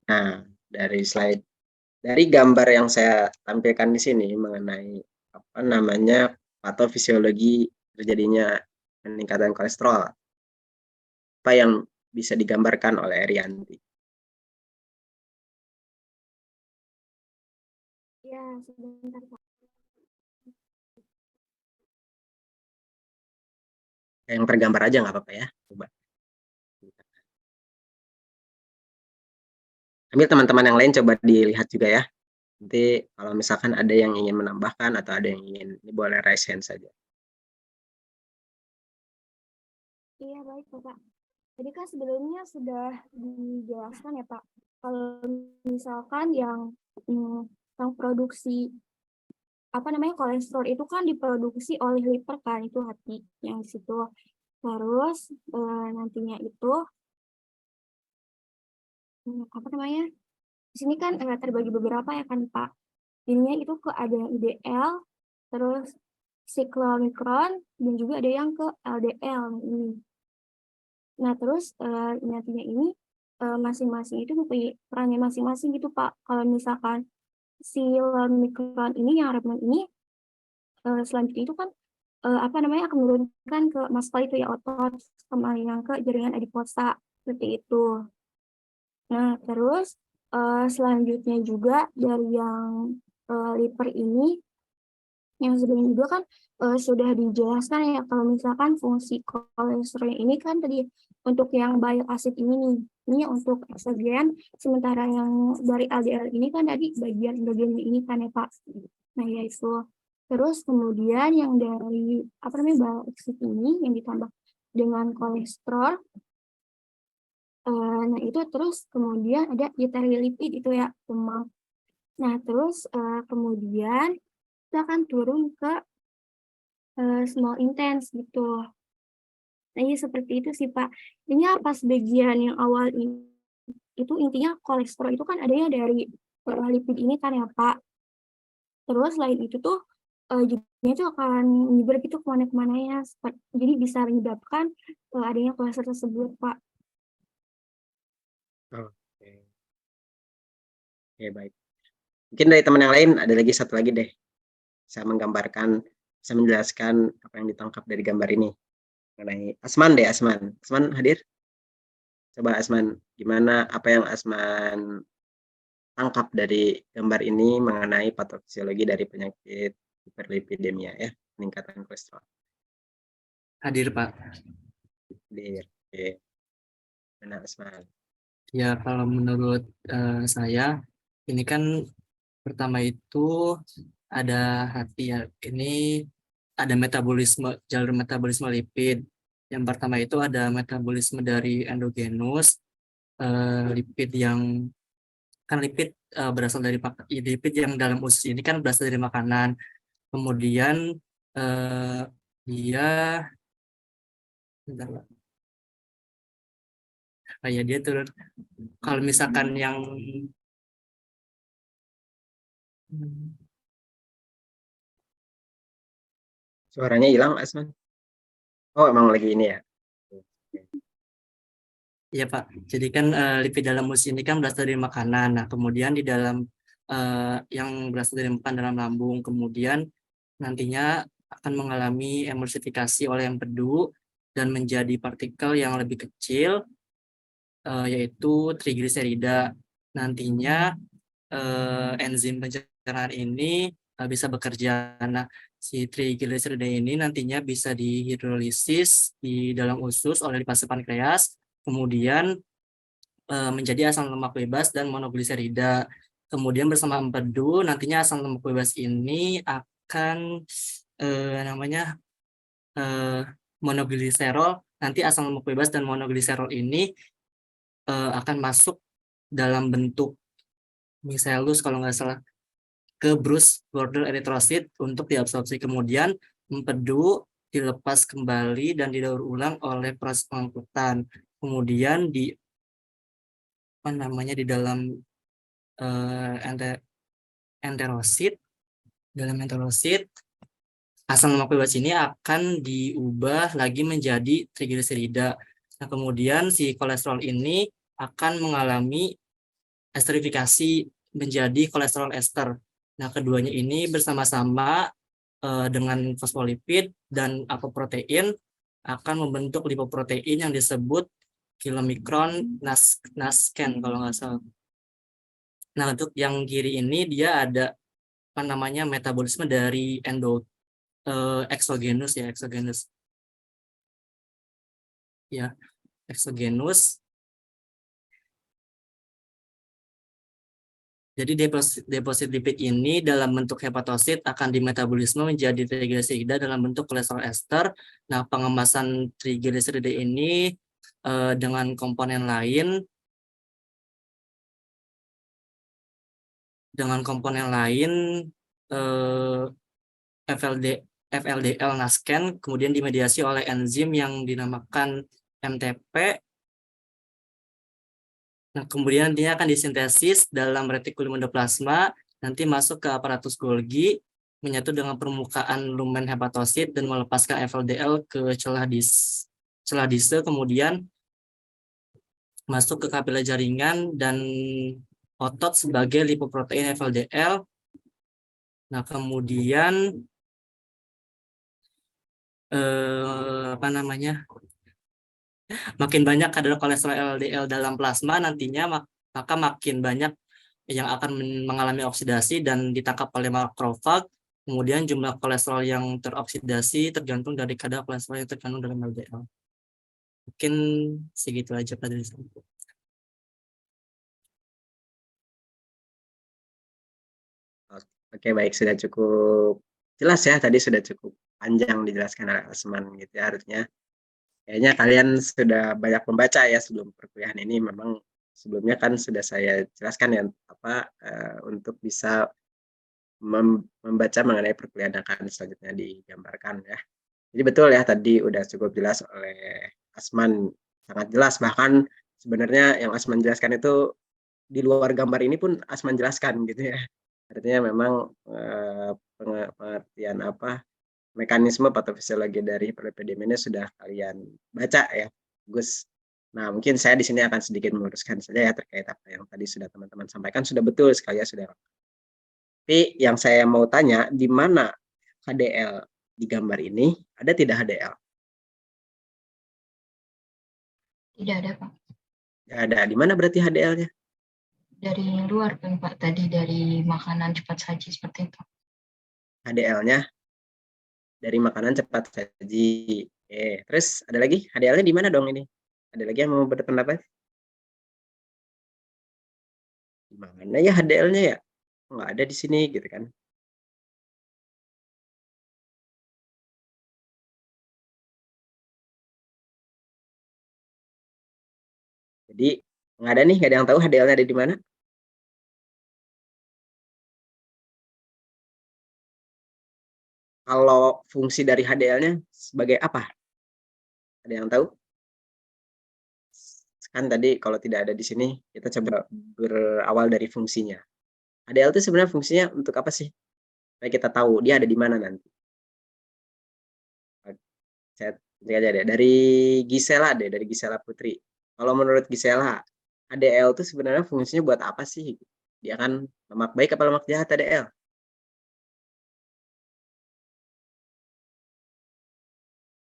Nah, dari gambar yang saya tampilkan di sini mengenai apa namanya patofisiologi terjadinya peningkatan kolesterol. Apa yang bisa digambarkan oleh Erianti? Ya, sebentar, Pak. Yang tergambar aja nggak apa-apa ya. Coba. Ambil teman-teman yang lain coba dilihat juga ya. Nanti kalau misalkan ada yang ingin menambahkan atau ada yang ingin, ini boleh raise hand saja. Iya, baik, Pak. Jadi kan sebelumnya sudah dijelaskan ya, Pak. Kalau misalkan yang produksi apa namanya kolesterol itu kan diproduksi oleh liver kan, itu hati yang di situ. Terus nantinya itu apa namanya? Di sini kan terbagi beberapa ya kan, Pak. Ininya itu ke ada yang IDL, terus siklomikron, dan juga ada yang ke LDL ini. Nah, terus nantinya ini masing-masing itu mempunyai perannya masing-masing gitu, Pak. Kalau misalkan si mikron ini yang remen ini selanjutnya itu kan apa namanya akan menurunkan ke muscle itu ya otot kembali yang ke jaringan adiposa seperti itu. Nah, terus selanjutnya juga dari yang liver ini yang sebelumnya juga kan sudah dijelaskan ya kalau misalkan fungsi kolesterol ini kan tadi untuk yang bile acid ini nih. Ini untuk eksogen, sementara yang dari LDL ini kan tadi bagian endogennya ini kan ya Pak. Nah ya itu. Terus kemudian yang dari bile exit ini yang ditambah dengan kolesterol. Nah itu terus kemudian ada lipid itu ya lemak. Nah terus kemudian kita akan turun ke small intense gitu. Nah, iya seperti itu sih, Pak. Ini pas bagian yang awal ini, itu intinya kolesterol itu kan adanya dari lipid ini kan ya, Pak. Terus selain itu tuh, jadinya itu akan menyebar gitu kemana-kemana ya, jadi bisa menyebabkan adanya kolesterol tersebut, Pak. Oke. Oke, baik. Mungkin dari teman yang lain ada lagi satu lagi deh. Bisa menggambarkan, bisa menjelaskan apa yang ditangkap dari gambar ini. Mengenai Asman deh, Asman. Asman hadir? Coba Asman, gimana apa yang Asman tangkap dari gambar ini mengenai patofisiologi dari penyakit hiperlipidemia ya, peningkatan kolesterol. Hadir, Pak. Hadir. Oke. Mana Asman? Ya, kalau menurut saya, ini kan pertama itu ada hati ya. Ini ada jalur metabolisme lipid. Yang pertama itu ada metabolisme dari endogenus, lipid yang kan lipid berasal dari lipid yang dalam usus ini kan berasal dari makanan. Kemudian dia bentar, Pak. Ya dia turun. Kalau misalkan yang Suaranya hilang Asman? Oh, emang lagi ini ya? Iya Pak, jadi kan lipid dalam usus ini kan berasal dari makanan. Nah kemudian di dalam yang berasal dari makanan dalam lambung, kemudian nantinya akan mengalami emulsifikasi oleh empedu dan menjadi partikel yang lebih kecil, yaitu trigliserida. Nantinya enzim pencernaan ini bisa bekerja. Nah, si trigliserida ini nantinya bisa dihidrolisis di dalam usus oleh lipase pankreas, kemudian menjadi asam lemak bebas dan monogliserida. Kemudian bersama empedu, nantinya asam lemak bebas ini akan namanya monogliserol. Nanti asam lemak bebas dan monogliserol ini akan masuk dalam bentuk micellus kalau nggak salah ke Bruce border eritrosit untuk diabsorpsi. Kemudian empedu dilepas kembali dan didaur ulang oleh proses pengangkutan. Kemudian di di dalam enterosit, asam lemak bebas ini akan diubah lagi menjadi trigliserida. Nah, kemudian si kolesterol ini akan mengalami esterifikasi menjadi kolesterol ester. Nah, keduanya ini bersama-sama dengan fosfolipid dan apoprotein akan membentuk lipoprotein yang disebut kilomikron nasken kalau nggak salah. Nah, untuk yang kiri ini dia ada metabolisme dari eksogenus ya, eksogenus. Jadi deposit lipid ini dalam bentuk hepatosit akan dimetabolisme menjadi trigliserida dalam bentuk kolesterol ester. Nah, pengemasan trigliserida ini dengan komponen lain FLDL nasken kemudian dimediasi oleh enzim yang dinamakan MTP. Nah, kemudian dia akan disintesis dalam retikulum endoplasma, nanti masuk ke aparatus Golgi, menyatu dengan permukaan lumen hepatosit dan melepaskan FLDL ke celah dise, kemudian masuk ke kapiler jaringan dan otot sebagai lipoprotein FLDL. Nah, kemudian makin banyak kadar kolesterol LDL dalam plasma nantinya, maka makin banyak yang akan mengalami oksidasi dan ditangkap oleh makrofag. Kemudian jumlah kolesterol yang teroksidasi tergantung dari kadar kolesterol yang terkandung dalam LDL. Mungkin segitu aja Pak. Oke, baik, sudah cukup jelas ya, tadi sudah cukup panjang dijelaskan oleh Asman gitu ya, harusnya. Kayaknya kalian sudah banyak membaca ya sebelum perkuliahan ini. Memang sebelumnya kan sudah saya jelaskan ya untuk bisa membaca mengenai perkuliahan yang akan selanjutnya digambarkan ya. Jadi betul ya, tadi udah cukup jelas oleh Asman, sangat jelas, bahkan sebenarnya yang Asman jelaskan itu di luar gambar ini pun Asman jelaskan gitu ya. Artinya memang pengertian mekanisme patofisiologi dari hiperlipidemia ini sudah kalian baca ya, Gus. Nah, mungkin saya di sini akan sedikit meluruskan saja ya terkait apa yang tadi sudah teman-teman sampaikan, sudah betul sekali ya, sudah. Tapi yang saya mau tanya, di mana HDL di gambar ini? Ada tidak HDL? Tidak ada, Pak. Tidak ada. Di mana berarti HDL-nya? Dari luar kan, Pak. Tadi dari makanan cepat saji seperti itu. HDL-nya dari makanan cepat saji. Terus ada lagi? HDL-nya di mana dong ini? Ada lagi yang mau berpendapat? Di mana ya HDL-nya ya? Nggak ada di sini gitu kan. Jadi nggak ada nih, nggak ada yang tahu HDL-nya ada di mana. Kalau fungsi dari HDL-nya sebagai apa? Ada yang tahu? Kan tadi kalau tidak ada di sini, kita coba berawal dari fungsinya. HDL itu sebenarnya fungsinya untuk apa sih? Supaya kita tahu dia ada di mana nanti. Saya aja deh. Dari dari Gisela Putri. Kalau menurut Gisela, HDL itu sebenarnya fungsinya buat apa sih? Dia kan lemak baik apa lemak jahat HDL?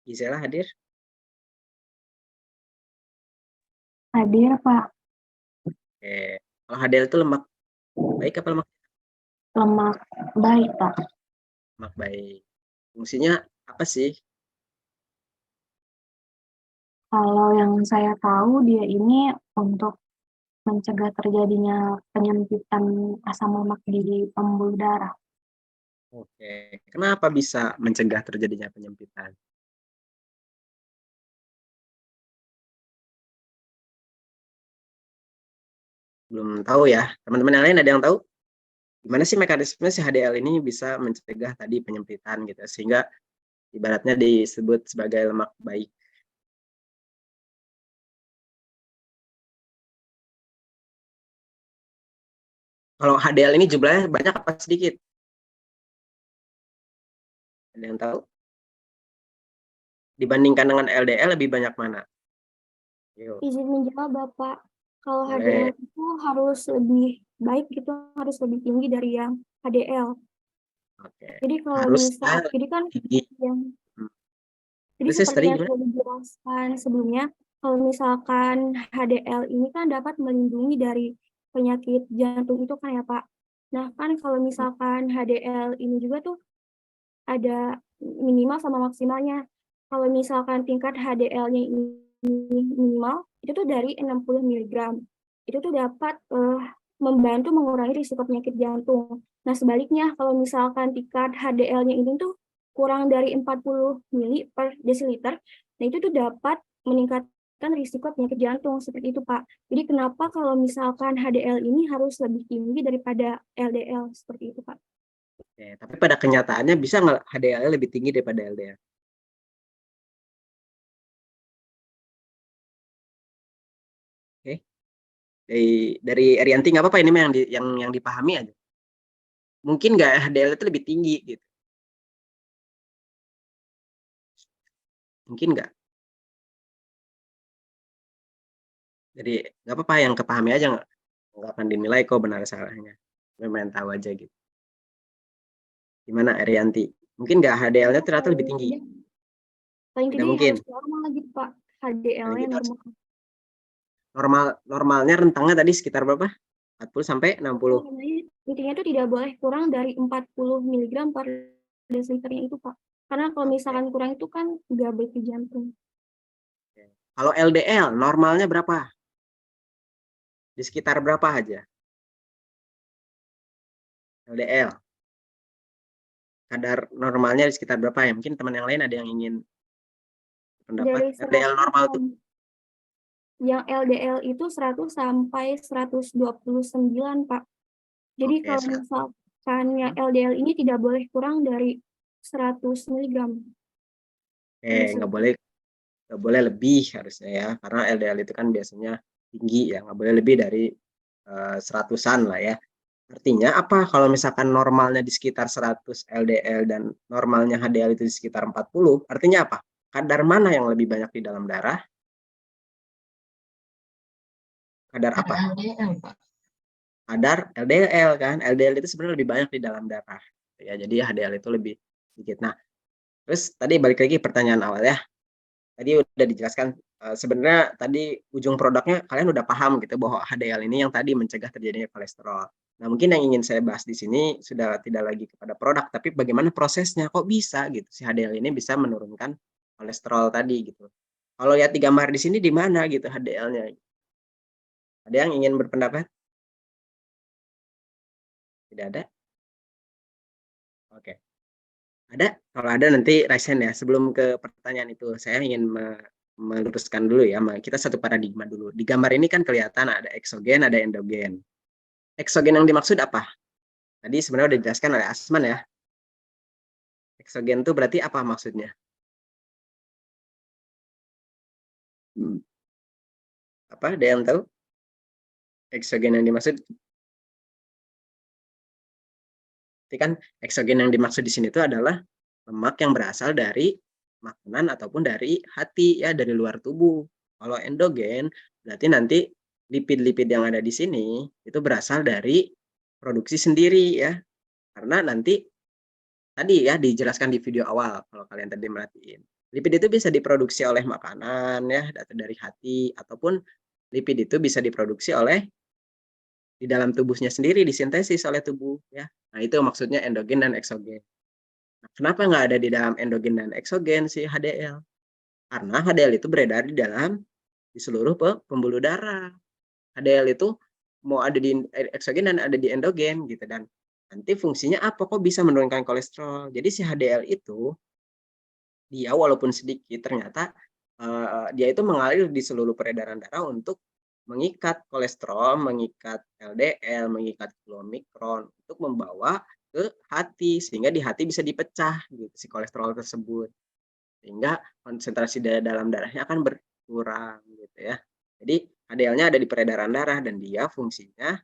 Gisela hadir? Hadir, Pak. Kalau HDL itu lemak baik apa lemak Lemak baik, Pak. lemak baik? Fungsinya apa sih? Kalau yang saya tahu dia ini untuk mencegah terjadinya penyempitan asam lemak di pembuluh darah. Oke, kenapa bisa mencegah terjadinya penyempitan? Belum tahu ya. Teman-teman yang lain ada yang tahu? Gimana sih mekanisme si HDL ini bisa mencegah tadi penyempitan gitu, sehingga ibaratnya disebut sebagai lemak baik. Kalau HDL ini jumlahnya banyak apa sedikit? Ada yang tahu? Dibandingkan dengan LDL lebih banyak mana? Yuk, Izin menjawab, Bapak. Kalau boleh. HDL itu harus lebih baik gitu, harus lebih tinggi dari yang HDL. Oke. Jadi kalau Harusnya jadi kan tinggi. yang jadi Terus seperti tadi yang gimana? sudah dijelaskan sebelumnya, kalau misalkan HDL ini kan dapat melindungi dari penyakit jantung itu kan ya, Pak. Nah, kan kalau misalkan HDL ini juga tuh ada minimal sama maksimalnya. Kalau misalkan tingkat HDL-nya ini minimal, itu tuh dari 60 mg. Itu tuh dapat membantu mengurangi risiko penyakit jantung. Nah, sebaliknya kalau misalkan tingkat HDL-nya ini tuh kurang dari 40 mili per desiliter, nah itu tuh dapat meningkatkan risiko penyakit jantung seperti itu, Pak. Jadi kenapa kalau misalkan HDL ini harus lebih tinggi daripada LDL seperti itu, Pak? Oke, tapi pada kenyataannya bisa nggak HDL lebih tinggi daripada LDL? Oke. Dari Erianti nggak apa-apa, ini mah yang dipahami aja. Mungkin nggak HDL itu lebih tinggi gitu? Mungkin nggak? Jadi nggak apa-apa, yang kepahami aja, nggak akan dinilai kok benar salahnya. Memang tahu aja gitu. Gimana Erianti? Mungkin nggak HDL-nya ternyata lebih tinggi? Paling Tidak tidak mungkin. harus normal lagi, Pak. Paling HDL-nya tidak harus. normal. Normalnya rentangnya tadi sekitar berapa? 40 sampai 60. Intinya itu tidak boleh kurang dari 40 mg per desiliternya itu, Pak. Karena kalau Oke. misalkan kurang itu kan nggak baik ke jantung. Kalau LDL normalnya berapa? Di sekitar berapa aja? LDL. Kadar normalnya di sekitar berapa ya? Mungkin teman yang lain ada yang ingin pendapat. Dari LDL 100 normal tuh. yang LDL itu 100 sampai 129, Pak. Jadi Oke, kalau misalkan yang LDL ini tidak boleh kurang dari 100 mg. nggak boleh lebih harusnya ya, karena LDL itu kan biasanya tinggi ya, nggak boleh lebih dari 100-an lah ya. Artinya apa? Kalau misalkan normalnya di sekitar 100 LDL dan normalnya HDL itu di sekitar 40, artinya apa? Kadar mana yang lebih banyak di dalam darah? Kadar apa? LDL, Pak. Kadar LDL kan. LDL itu sebenarnya lebih banyak di dalam darah. Ya, jadi HDL itu lebih sedikit. Nah, terus tadi balik lagi pertanyaan awal ya. Tadi udah dijelaskan sebenarnya tadi ujung produknya kalian udah paham gitu bahwa HDL ini yang tadi mencegah terjadinya kolesterol. Nah, mungkin yang ingin saya bahas di sini sudah tidak lagi kepada produk, tapi bagaimana prosesnya, kok bisa gitu si HDL ini bisa menurunkan kolesterol tadi gitu. Kalau lihat di gambar di sini di mana gitu HDL-nya? Ada yang ingin berpendapat? Tidak ada? Oke. Ada? Kalau ada nanti raise hand ya. Sebelum ke pertanyaan itu, saya ingin meluruskan dulu ya. Kita satu paradigma dulu. Di gambar ini kan kelihatan ada eksogen, ada endogen. Eksogen yang dimaksud apa? Tadi sebenarnya udah dijelaskan oleh Asman ya. Eksogen itu berarti apa maksudnya? Apa? Ada yang tahu? Eksogen yang dimaksud? Jadi kan eksogen yang dimaksud di sini itu adalah lemak yang berasal dari makanan ataupun dari hati ya, dari luar tubuh. Kalau endogen berarti nanti lipid-lipid yang ada di sini itu berasal dari produksi sendiri ya. Karena nanti tadi ya dijelaskan di video awal kalau kalian tadi merhatiin. Lipid itu bisa diproduksi oleh makanan ya, atau dari hati, ataupun lipid itu bisa diproduksi oleh di dalam tubuhnya sendiri, disintesis oleh tubuh ya. Nah, itu maksudnya endogen dan eksogen. Nah, kenapa nggak ada di dalam endogen dan eksogen si HDL? Karena HDL itu beredar di seluruh pembuluh darah. HDL itu mau ada di eksogen dan ada di endogen gitu, dan nanti fungsinya apa, kok bisa menurunkan kolesterol. Jadi si HDL itu dia walaupun sedikit ternyata dia itu mengalir di seluruh peredaran darah untuk mengikat kolesterol, mengikat LDL, mengikat kilomikron untuk membawa ke hati, sehingga di hati bisa dipecah gitu si kolesterol tersebut, sehingga konsentrasi dalam darahnya akan berkurang gitu ya. Jadi HDL-nya ada di peredaran darah dan dia fungsinya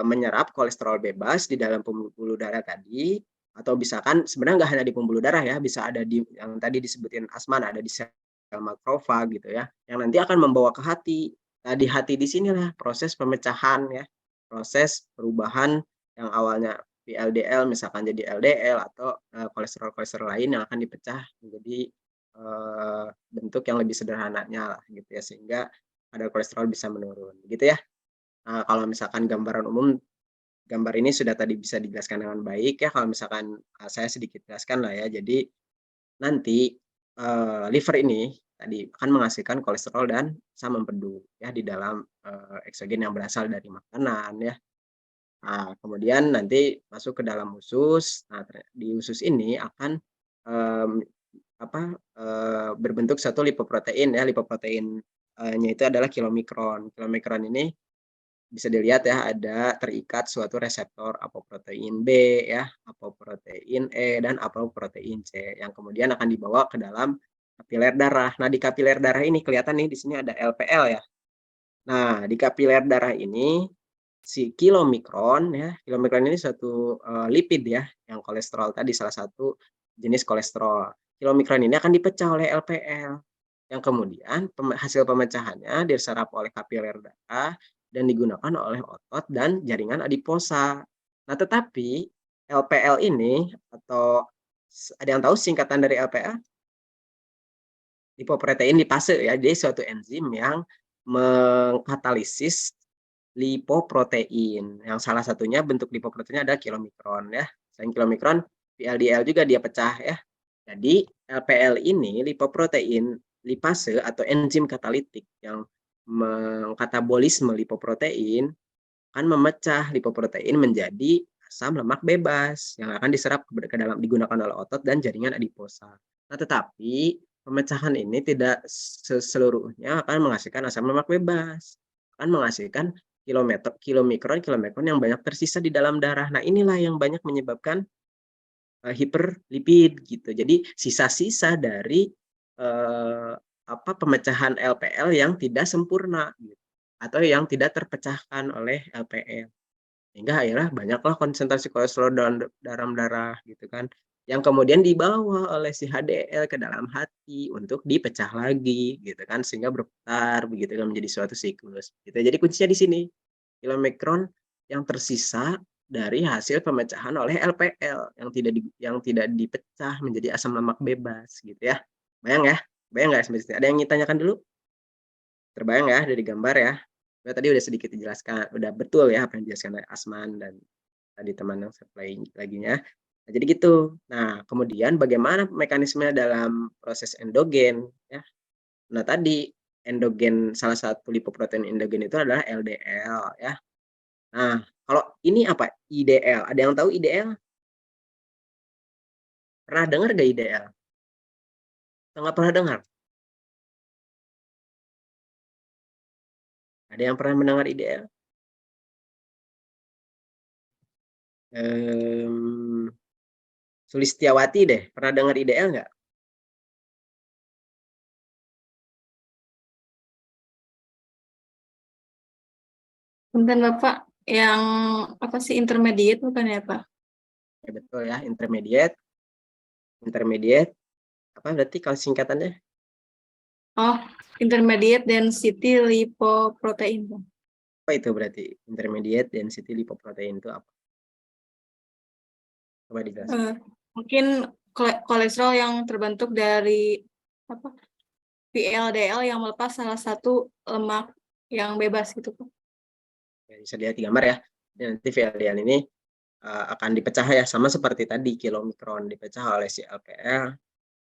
menyerap kolesterol bebas di dalam pembuluh darah tadi, atau misalkan sebenarnya nggak hanya di pembuluh darah ya, bisa ada di yang tadi disebutin Asman, ada di sel makrofag gitu ya, yang nanti akan membawa ke hati. Nah, di hati di sinilah proses pemecahan ya, proses perubahan yang awalnya VLDL misalkan jadi LDL atau kolesterol-kolesterol lain yang akan dipecah menjadi bentuk yang lebih sederhananya lah gitu ya, sehingga kadar kolesterol bisa menurun gitu ya. Nah, kalau misalkan gambaran umum, gambar ini sudah tadi bisa dijelaskan dengan baik ya. Kalau misalkan saya sedikit jelaskan lah ya. Jadi nanti liver ini tadi akan menghasilkan kolesterol dan asam empedu ya di dalam eksogen yang berasal dari makanan ya. Nah, kemudian nanti masuk ke dalam usus. Nah, di usus ini akan berbentuk satu lipoprotein ya. Lipoproteinnya itu adalah kilomikron. Kilomikron ini bisa dilihat ya, ada terikat suatu reseptor apoprotein B ya, apoprotein E, dan apoprotein C yang kemudian akan dibawa ke dalam kapiler darah. Nah, di kapiler darah ini kelihatan nih di sini ada LPL ya. Nah, di kapiler darah ini si kilomikron ya, kilomikron ini suatu lipid ya, yang kolesterol tadi salah satu jenis kolesterol. Kilomikron ini akan dipecah oleh LPL yang kemudian hasil pemecahannya diserap oleh kapiler darah dan digunakan oleh otot dan jaringan adiposa. Nah, tetapi LPL ini, atau ada yang tahu singkatan dari LPL? Lipoprotein lipase ya. Jadi suatu enzim yang mengkatalisis lipoprotein. Yang salah satunya bentuk lipoproteinnya ada kilomikron ya. Selain kilomikron, VLDL juga dia pecah ya. Jadi LPL ini lipoprotein lipase atau enzim katalitik yang mengkatabolisme lipoprotein akan memecah lipoprotein menjadi asam lemak bebas yang akan diserap ke dalam digunakan oleh otot dan jaringan adiposa. Nah, tetapi pemecahan ini tidak seluruhnya akan menghasilkan asam lemak bebas, akan menghasilkan kilomikron yang banyak tersisa di dalam darah. Nah, inilah yang banyak menyebabkan hiperlipid gitu. Jadi sisa-sisa dari pemecahan LPL yang tidak sempurna gitu, atau yang tidak terpecahkan oleh LPL. Sehingga akhirnya banyaklah konsentrasi kolesterol dalam darah gitu kan, yang kemudian dibawa oleh si HDL ke dalam hati untuk dipecah lagi gitu kan, sehingga berputar begitu kan menjadi suatu siklus gitu. Jadi kuncinya di sini, kilomikron yang tersisa dari hasil pemecahan oleh LPL yang tidak dipecah menjadi asam lemak bebas gitu ya. Bayang nggak sampai sini? Ada yang ditanyakan dulu? Terbayang ya dari gambar ya? Tadi udah sedikit dijelaskan, udah betul ya apa yang dijelaskan oleh Asman dan tadi teman yang supply laginya. Nah, jadi gitu. Nah, kemudian bagaimana mekanisme dalam proses endogen ya? Nah, tadi endogen, salah satu lipoprotein endogen itu adalah LDL ya. Nah, kalau ini apa? IDL. Ada yang tahu IDL? Pernah dengar gak IDL? Atau nggak pernah dengar? Ada yang pernah mendengar IDL? Sulistiawati deh, pernah dengar IDL nggak? Bentar Bapak, yang apa sih intermediate bukan ya Pak? Ya, betul ya, intermediate, apa berarti kalau singkatannya? Oh, intermediate density lipoprotein. Pak. Apa itu berarti? Intermediate density lipoprotein itu apa? Coba dijelaskan. Mungkin kolesterol yang terbentuk dari apa? VLDL yang melepas salah satu lemak yang bebas gitu Pak. Ya, bisa dilihat di gambar ya. Nanti VLDL ini akan dipecah ya, sama seperti tadi kilomikron dipecah oleh si LPL,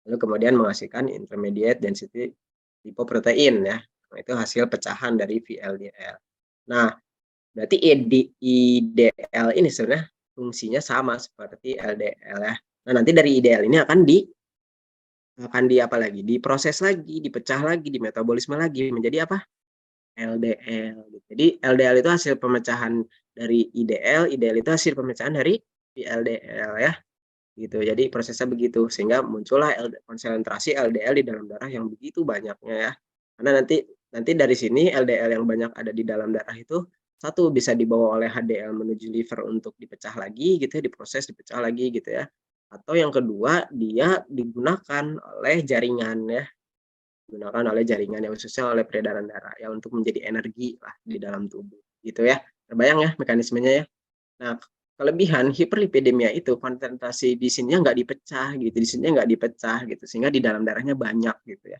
lalu kemudian menghasilkan intermediate density lipoprotein ya. Nah, itu hasil pecahan dari VLDL. Nah, berarti IDL ini sebenarnya fungsinya sama seperti LDL ya. Nah, nanti dari IDL ini akan diproses lagi, dipecah lagi, dimetabolisme lagi menjadi apa? LDL. Jadi LDL itu hasil pemecahan dari IDL itu hasil pemecahan dari VLDL ya. Gitu. Jadi prosesnya begitu sehingga muncullah konsentrasi LDL di dalam darah yang begitu banyaknya ya. Karena nanti dari sini LDL yang banyak ada di dalam darah itu satu bisa dibawa oleh HDL menuju liver untuk dipecah lagi gitu ya, diproses dipecah lagi gitu ya. Atau yang kedua dia digunakan oleh jaringan ya, yang khususnya oleh peredaran darah ya untuk menjadi energi lah di dalam tubuh gitu ya. Terbayang ya mekanismenya ya. Nah, kelebihan hiperlipidemia itu konsentrasi di sininya nggak dipecah gitu, di sininya nggak dipecah gitu, sehingga di dalam darahnya banyak gitu ya.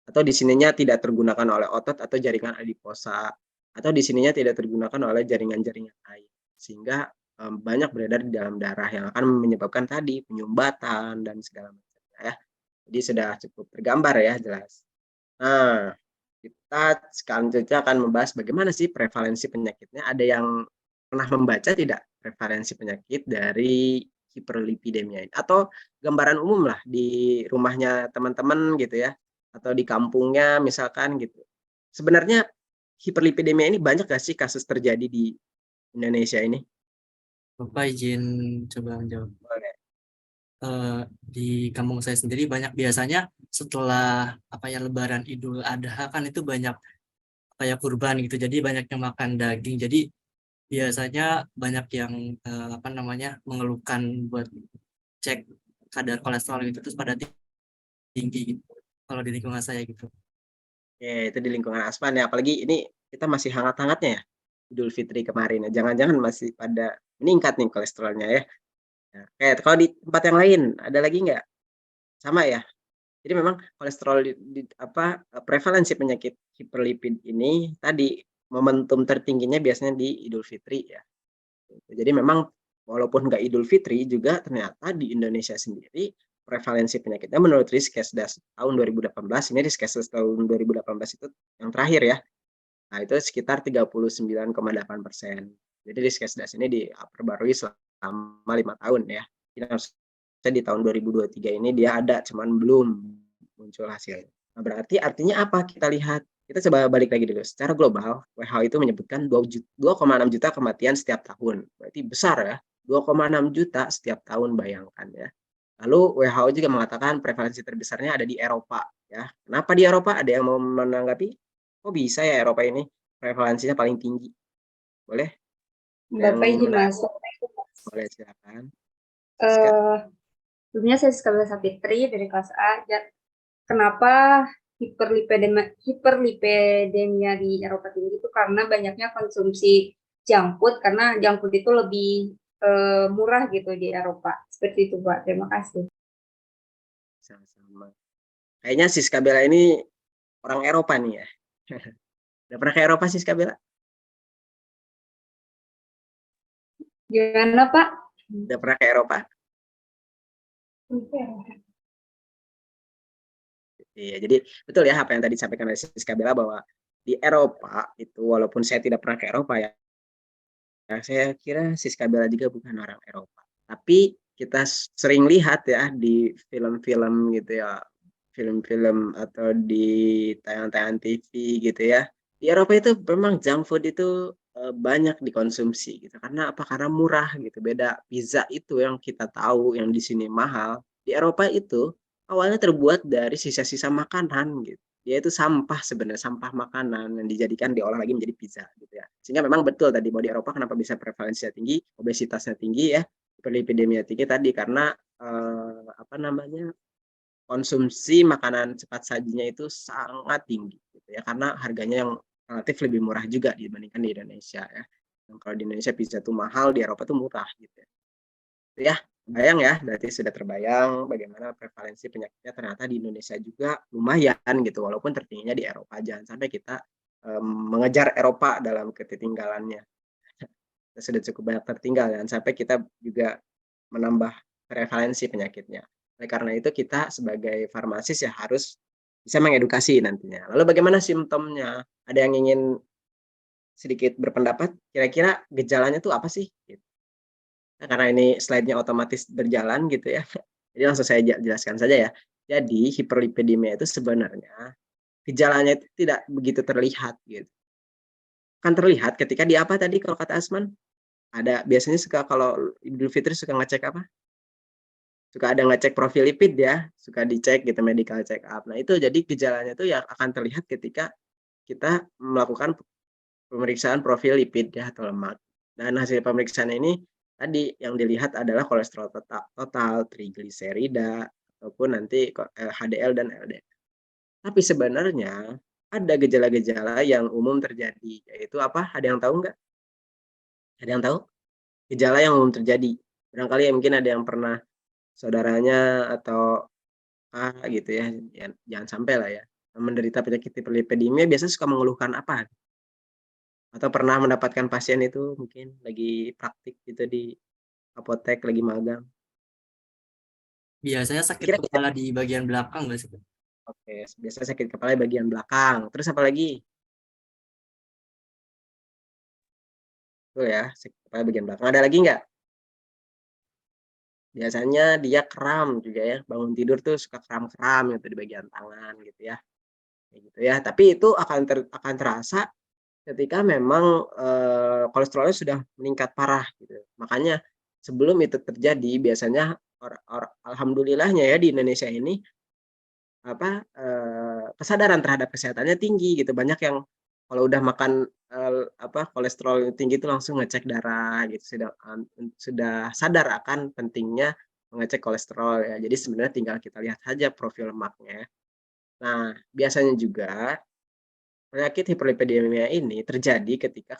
Atau di sininya tidak tergunakan oleh otot atau jaringan adiposa, atau di sininya tidak tergunakan oleh jaringan-jaringan lain, sehingga banyak beredar di dalam darah yang akan menyebabkan tadi penyumbatan dan segala macamnya ya. Jadi sudah cukup tergambar ya, jelas. Nah, kita selanjutnya akan membahas bagaimana sih prevalensi penyakitnya. Ada yang pernah membaca tidak prevalensi penyakit dari hiperlipidemia ini? Atau gambaran umum lah di rumahnya teman-teman gitu ya, atau di kampungnya misalkan gitu. Sebenarnya hiperlipidemia ini banyak gak sih kasus terjadi di Indonesia ini? Bapak izin coba menjawab. Boleh. Di kampung saya sendiri banyak biasanya setelah Lebaran Idul Adha kan itu banyak kayak kurban gitu, jadi banyak yang makan daging, jadi biasanya banyak yang mengeluhkan buat cek kadar kolesterol gitu terus pada tinggi gitu kalau di lingkungan saya gitu. Ya, itu di lingkungan Asman ya, apalagi ini kita masih hangat-hangatnya ya, Idul Fitri kemarin ya, jangan-jangan masih pada meningkat nih kolesterolnya ya. Nah, kalau di tempat yang lain ada lagi nggak? Sama ya. Jadi memang kolesterol prevalensi penyakit hiperlipid ini tadi momentum tertingginya biasanya di Idul Fitri ya. Jadi memang walaupun nggak Idul Fitri juga ternyata di Indonesia sendiri prevalensi penyakitnya menurut Riskesdas tahun 2018, ini Riskesdas tahun 2018 itu yang terakhir ya. Nah, itu sekitar 39,8%. Jadi Riskesdas ini diperbarui selama 5 tahun ya. Jadi di tahun 2023 ini dia ada, cuman belum muncul hasilnya. Nah, berarti artinya apa? Kita lihat, kita coba balik lagi dulu. Secara global, WHO itu menyebutkan 2,6 juta kematian setiap tahun. Berarti besar ya, 2,6 juta setiap tahun, bayangkan ya. Lalu WHO juga mengatakan prevalensi terbesarnya ada di Eropa ya. Kenapa di Eropa? Ada yang mau menanggapi? Kok bisa ya Eropa ini prevalensinya paling tinggi? Boleh? Bapak izin masuk. Boleh, silakan. Sebelumnya saya Siska Sapitri dari kelas A. Kenapa hiperlipidemia di Eropa tinggi itu karena banyaknya konsumsi junk food, karena junk food itu lebih murah gitu di Eropa. Seperti itu, Pak. Terima kasih. Sama-sama. Kayaknya Siska Bella ini orang Eropa nih ya. Udah pernah ke Eropa Siska Bella? Gimana, Pak? Udah pernah ke Eropa? Iya, jadi betul ya apa yang tadi disampaikan oleh Siska Bella, bahwa di Eropa itu, walaupun saya tidak pernah ke Eropa ya, saya kira Siska Bella juga bukan orang Eropa. Tapi kita sering lihat ya di film-film gitu ya, film-film atau di tayangan-tayangan TV gitu ya. Di Eropa itu memang junk food itu banyak dikonsumsi gitu. Karena apa? Karena murah gitu. Beda pizza itu yang kita tahu yang di sini mahal. Di Eropa itu awalnya terbuat dari sisa-sisa makanan gitu. Dia itu sampah sebenarnya, sampah makanan yang dijadikan diolah lagi menjadi pizza gitu ya. Sehingga memang betul tadi, bahwa di Eropa kenapa bisa prevalensinya tinggi, obesitasnya tinggi ya, hiperlipidemia tinggi tadi karena konsumsi makanan cepat sajinya itu sangat tinggi gitu ya, karena harganya yang relatif lebih murah juga dibandingkan di Indonesia ya. Dan kalau di Indonesia pizza tuh mahal, di Eropa tuh murah gitu ya. Itu ya, bayang ya, berarti sudah terbayang bagaimana prevalensi penyakitnya ternyata di Indonesia juga lumayan gitu, walaupun tertingginya di Eropa. Jangan sampai kita mengejar Eropa dalam ketertinggalannya. Kita sudah cukup banyak tertinggal, jangan sampai kita juga menambah prevalensi penyakitnya. Oleh karena itu kita sebagai farmasis ya harus bisa mengedukasi nantinya. Lalu bagaimana simptomnya? Ada yang ingin sedikit berpendapat? Kira-kira gejalanya tuh apa sih? Nah, karena ini slide-nya otomatis berjalan gitu ya. Jadi langsung saya jelaskan saja ya. Jadi hiperlipidemia itu sebenarnya gejalanya itu tidak begitu terlihat gitu. Kan terlihat ketika di apa tadi kalau kata Asman? Ada biasanya suka kalau Idul Fitri suka ngecek apa? Suka ada ngecek profil lipid ya, suka dicek gitu, medical check up. Nah itu jadi gejalanya itu ya akan terlihat ketika kita melakukan pemeriksaan profil lipid ya atau lemak. Dan hasil pemeriksaan ini tadi yang dilihat adalah kolesterol total, trigliserida, ataupun nanti HDL dan LDL. Tapi sebenarnya ada gejala-gejala yang umum terjadi, yaitu apa? Ada yang tahu nggak? Ada yang tahu? Gejala yang umum terjadi. Barangkali ya mungkin ada yang pernah saudaranya atau gitu ya, jangan sampai lah ya, menderita penyakit hiperlipidemia biasanya suka mengeluhkan apa? Atau pernah mendapatkan pasien itu mungkin lagi praktik gitu di apotek, lagi magang. Biasanya sakit Kira-kira kepala di bagian belakang nggak sih? oke, biasanya sakit kepala di bagian belakang. Terus apa lagi? Betul ya, sakit kepala bagian belakang. Ada lagi nggak? Biasanya dia kram juga ya, bangun tidur tuh suka kram-kram gitu di bagian tangan gitu ya. Kayak gitu ya. Tapi itu akan terasa ketika memang kolesterolnya sudah meningkat parah gitu. Makanya sebelum itu terjadi biasanya alhamdulillahnya ya di Indonesia ini kesadaran terhadap kesehatannya tinggi gitu. Banyak yang kalau udah makan kolesterol tinggi itu langsung ngecek darah gitu, sudah sadar akan pentingnya mengecek kolesterol ya. Jadi sebenarnya tinggal kita lihat saja profil lemaknya. Nah, biasanya juga penyakit hiperlipidemia ini terjadi ketika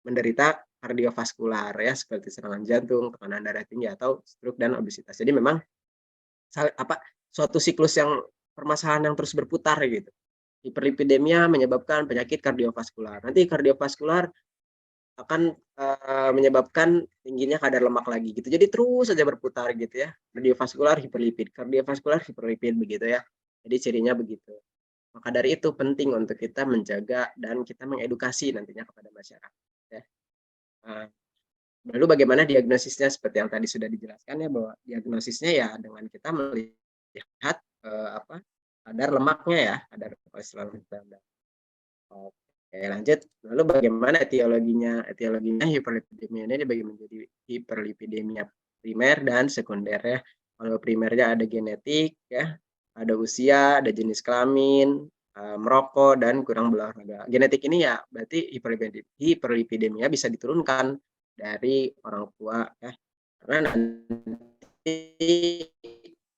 menderita kardiovaskular ya, seperti serangan jantung, tekanan darah tinggi atau stroke dan obesitas. Jadi memang suatu siklus yang permasalahan yang terus berputar gitu. Hiperlipidemia menyebabkan penyakit kardiovaskular. Nanti kardiovaskular akan menyebabkan tingginya kadar lemak lagi gitu. Jadi terus saja berputar gitu ya. Kardiovaskular hiperlipid begitu ya. Jadi cirinya begitu. Maka dari itu penting untuk kita menjaga dan kita mengedukasi nantinya kepada masyarakat. Ya. Lalu bagaimana diagnosisnya? Seperti yang tadi sudah dijelaskan ya, bahwa diagnosisnya ya dengan kita melihat kadar lemaknya ya, kadar kolesterol rendah. Oke, lanjut. Lalu bagaimana etiologinya? Etiologinya hiperlipidemia ini dibagi menjadi hiperlipidemia primer dan sekunder ya. Kalau primernya ada genetik ya, ada usia, ada jenis kelamin, merokok, dan kurang berolahraga. Genetik ini ya berarti hiperlipidemia bisa diturunkan dari orang tua ya. Karena nanti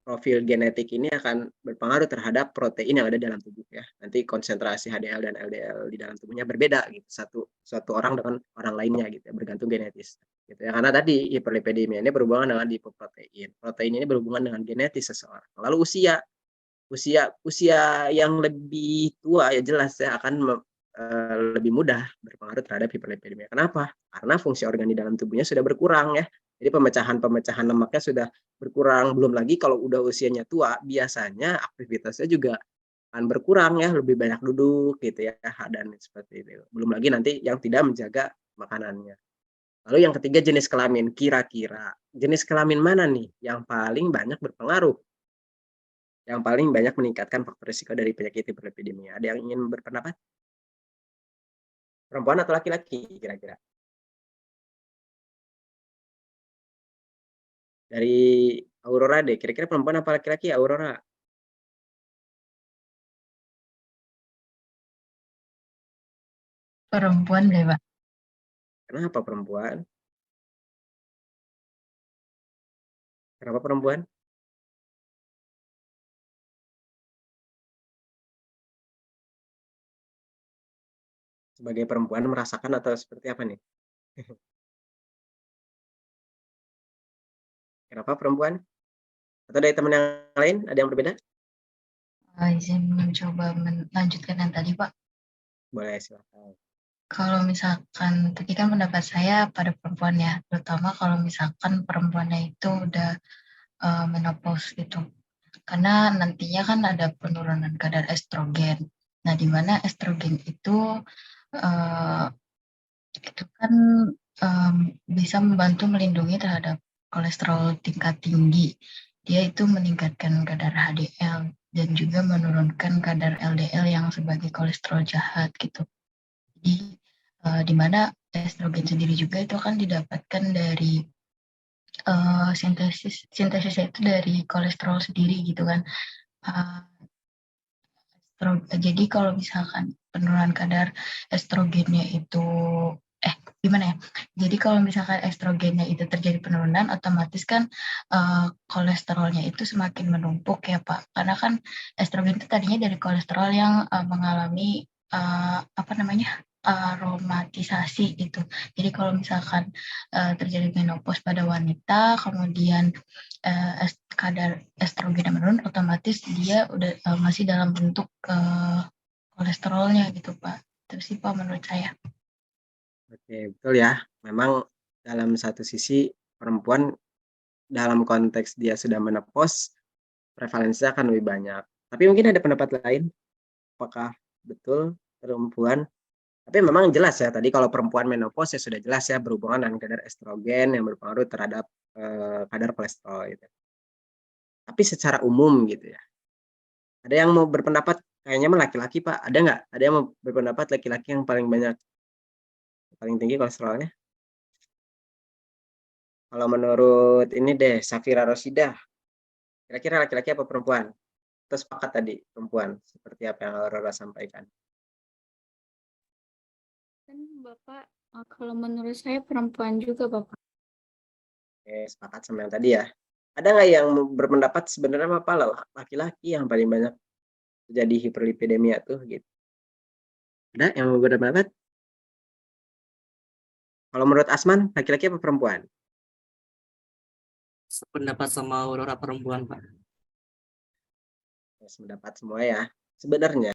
profil genetik ini akan berpengaruh terhadap protein yang ada dalam tubuh ya. Nanti konsentrasi HDL dan LDL di dalam tubuhnya berbeda gitu. Satu orang dengan orang lainnya gitu ya, bergantung genetis. Gitu ya. Karena tadi hiperlipidemia ini berhubungan dengan lipoprotein. Protein ini berhubungan dengan genetis seseorang. Lalu usia yang lebih tua ya jelas ya akan lebih mudah berpengaruh terhadap hiperlipidemia. Kenapa? Karena fungsi organ di dalam tubuhnya sudah berkurang ya. Jadi pemecahan lemaknya sudah berkurang. Belum lagi kalau udah usianya tua, biasanya aktivitasnya juga akan berkurang ya, lebih banyak duduk gitu ya, dan seperti itu. Belum lagi nanti yang tidak menjaga makanannya. Lalu yang ketiga, jenis kelamin. Kira-kira jenis kelamin mana nih yang paling banyak berpengaruh? Yang paling banyak meningkatkan faktor risiko dari penyakit hiperlipidemia? Ada yang ingin berpendapat? Perempuan atau laki-laki kira-kira? Dari Aurora deh, kira-kira perempuan apa laki-laki Aurora? Perempuan deh, Pak. Kenapa perempuan? Kenapa perempuan? Sebagai perempuan merasakan atau seperti apa nih? Kenapa perempuan? Atau dari teman yang lain ada yang berbeda? Izin mencoba melanjutkan yang tadi, Pak. Boleh, silakan. Kalau misalkan tadi kan pendapat saya pada perempuan ya, terutama kalau misalkan perempuannya itu udah menopause gitu. Karena nantinya kan ada penurunan kadar estrogen. Nah, di mana estrogen itu kan bisa membantu melindungi terhadap kolesterol tingkat tinggi. Dia itu meningkatkan kadar HDL dan juga menurunkan kadar LDL yang sebagai kolesterol jahat gitu. Jadi di mana estrogen sendiri juga itu kan didapatkan dari sintesisnya itu dari kolesterol sendiri gitu kan. Jadi kalau misalkan penurunan kadar estrogennya itu gimana ya? Jadi kalau misalkan estrogennya itu terjadi penurunan, otomatis kan kolesterolnya itu semakin menumpuk ya Pak. Karena kan estrogen itu tadinya dari kolesterol yang mengalami aromatisasi gitu. Jadi kalau misalkan terjadi menopause pada wanita, kemudian kadar estrogennya menurun, otomatis dia udah masih dalam bentuk kolesterolnya gitu Pak. Itu sih Pak menurut saya. Oke, betul ya. Memang dalam satu sisi perempuan dalam konteks dia sudah menopause, prevalensinya akan lebih banyak. Tapi mungkin ada pendapat lain, apakah betul perempuan? Tapi memang jelas ya, tadi kalau perempuan menopause ya sudah jelas ya berhubungan dengan kadar estrogen yang berpengaruh terhadap kadar kolesterol gitu. Tapi secara umum gitu ya, ada yang mau berpendapat kayaknya mah laki-laki Pak, ada nggak? Ada yang mau berpendapat laki-laki yang paling tinggi kolesterolnya? Kalau menurut ini deh, Safira Rosidah, kira-kira laki-laki apa perempuan? Terus sepakat tadi perempuan, seperti apa yang Aurora sampaikan. Kan Bapak, kalau menurut saya perempuan juga Bapak. Oke, sepakat sama yang tadi ya. Ada nggak yang berpendapat sebenarnya apa laki-laki yang paling banyak terjadi hiperlipidemia tuh gitu? Ada yang mau berpendapat? Kalau menurut Asman, laki-laki apa perempuan? Sependapat sama Aurora perempuan, Pak. Sependapat semua ya. Sebenarnya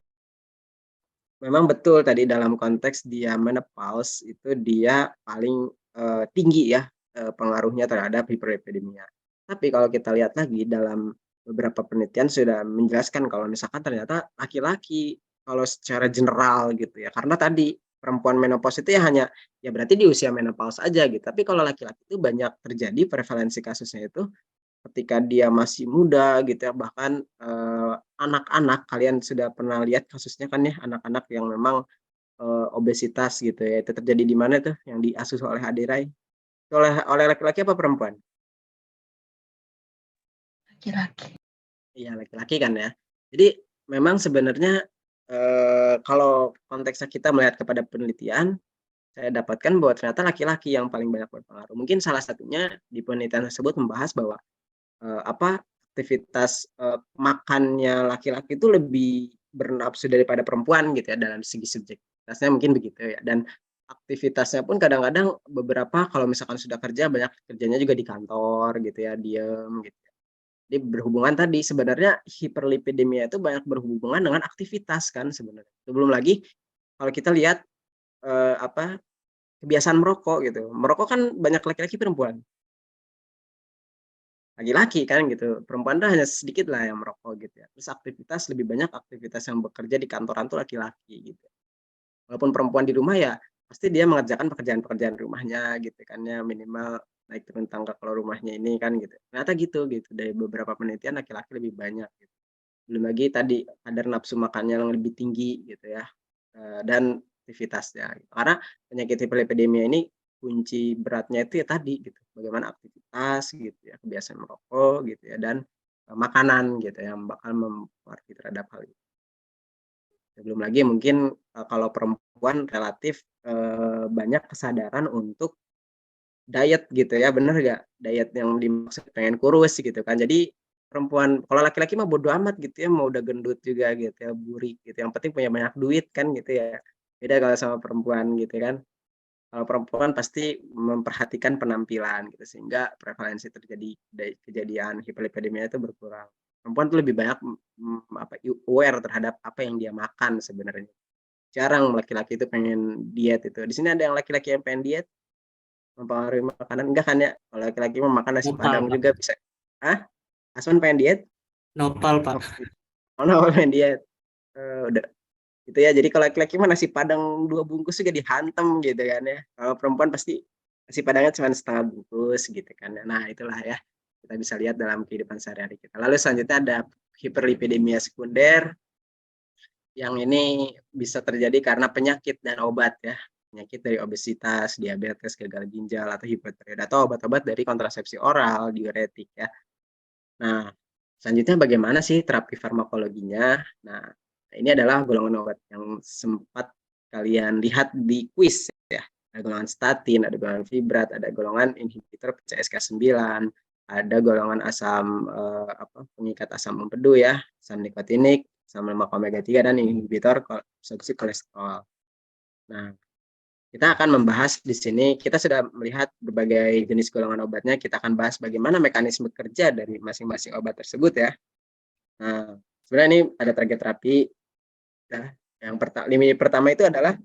memang betul tadi dalam konteks dia menopause itu dia paling tinggi ya pengaruhnya terhadap hiperlipidemia. Tapi kalau kita lihat lagi dalam beberapa penelitian sudah menjelaskan kalau misalkan ternyata laki-laki kalau secara general gitu ya, karena tadi perempuan menopause itu ya hanya ya berarti di usia menopause aja gitu. Tapi kalau laki-laki itu banyak terjadi prevalensi kasusnya itu ketika dia masih muda gitu ya, bahkan anak-anak, kalian sudah pernah lihat kasusnya kan ya, anak-anak yang memang obesitas gitu ya, itu terjadi di mana tuh yang diasuh oleh Adirai? Oleh laki-laki apa perempuan? Laki-laki. Iya, laki-laki kan ya. Jadi memang sebenarnya kalau konteksnya kita melihat kepada penelitian, saya dapatkan bahwa ternyata laki-laki yang paling banyak berpengaruh. Mungkin salah satunya di penelitian tersebut membahas bahwa aktivitas makannya laki-laki itu lebih bernafsu daripada perempuan gitu ya dalam segi subjektivitasnya mungkin begitu ya. Dan aktivitasnya pun kadang-kadang beberapa kalau misalkan sudah kerja banyak kerjanya juga di kantor gitu ya, diem gitu. Jadi berhubungan tadi sebenarnya hiperlipidemia itu banyak berhubungan dengan aktivitas kan sebenarnya. Belum lagi kalau kita lihat kebiasaan merokok gitu. Merokok kan banyak laki-laki perempuan. Laki-laki kan gitu. Perempuan tuh hanya sedikit lah yang merokok gitu ya. Terus aktivitas lebih banyak aktivitas yang bekerja di kantoran tuh laki-laki gitu. Walaupun perempuan di rumah ya pasti dia mengerjakan pekerjaan-pekerjaan rumahnya gitu kan ya, minimal naik turun tangga kalau rumahnya ini kan gitu. Ternyata gitu dari beberapa penelitian laki-laki lebih banyak gitu. Belum lagi tadi kadar nafsu makannya yang lebih tinggi gitu ya. Dan aktivitasnya gitu. Karena penyakit hiperlipidemia ini kunci beratnya itu ya tadi gitu. Bagaimana aktivitas gitu ya, kebiasaan merokok gitu ya, dan makanan gitu yang bakal mempengaruhi terhadap hal itu. Belum lagi mungkin kalau perempuan relatif banyak kesadaran untuk diet gitu ya, bener nggak? Diet yang dimaksud pengen kurus gitu kan. Jadi perempuan, kalau laki-laki mah bodo amat gitu ya, mau udah gendut juga gitu ya, burik gitu. Yang penting punya banyak duit kan gitu ya. Beda kalau sama perempuan gitu kan. Kalau perempuan pasti memperhatikan penampilan gitu sehingga prevalensi terjadi kejadian hiperlipidemia itu berkurang. Perempuan tuh lebih banyak aware terhadap apa yang dia makan sebenarnya. Jarang laki-laki itu pengen diet itu. Di sini ada yang laki-laki yang pengen diet mempengaruhi makanan enggak kan ya? Kalau laki-laki mau makan nasi padang Pak. juga bisa. Ah, Asman pengen diet? Nopal, Pak. Oh, no, pengen diet. Udah gitu ya. Jadi kalau laki-laki mah nasi padang 2 bungkus juga dihantam gitu kan ya. Kalau perempuan pasti nasi padangnya cuma setengah bungkus gitu kan ya. Nah, itulah ya. Kita bisa lihat dalam kehidupan sehari-hari kita. Lalu selanjutnya ada hiperlipidemia sekunder. Yang ini bisa terjadi karena penyakit dan obat ya. Penyakit dari obesitas, diabetes, gagal ginjal, atau hipotiroid, atau obat-obat dari kontrasepsi oral, diuretik ya. Nah, selanjutnya bagaimana sih terapi farmakologinya? Nah, ini adalah golongan obat yang sempat kalian lihat di kuis ya. Ada golongan statin, ada golongan fibrat, ada golongan inhibitor PCSK9, ada golongan asam pengikat asam empedu ya, asam nikotinik, asam lemak omega 3 dan inhibitor absorpsi kolesterol. Nah, kita akan membahas di sini, kita sudah melihat berbagai jenis golongan obatnya, kita akan bahas bagaimana mekanisme kerja dari masing-masing obat tersebut ya. Nah, sebenarnya ini ada target terapi. Nah, yang pertama itu adalah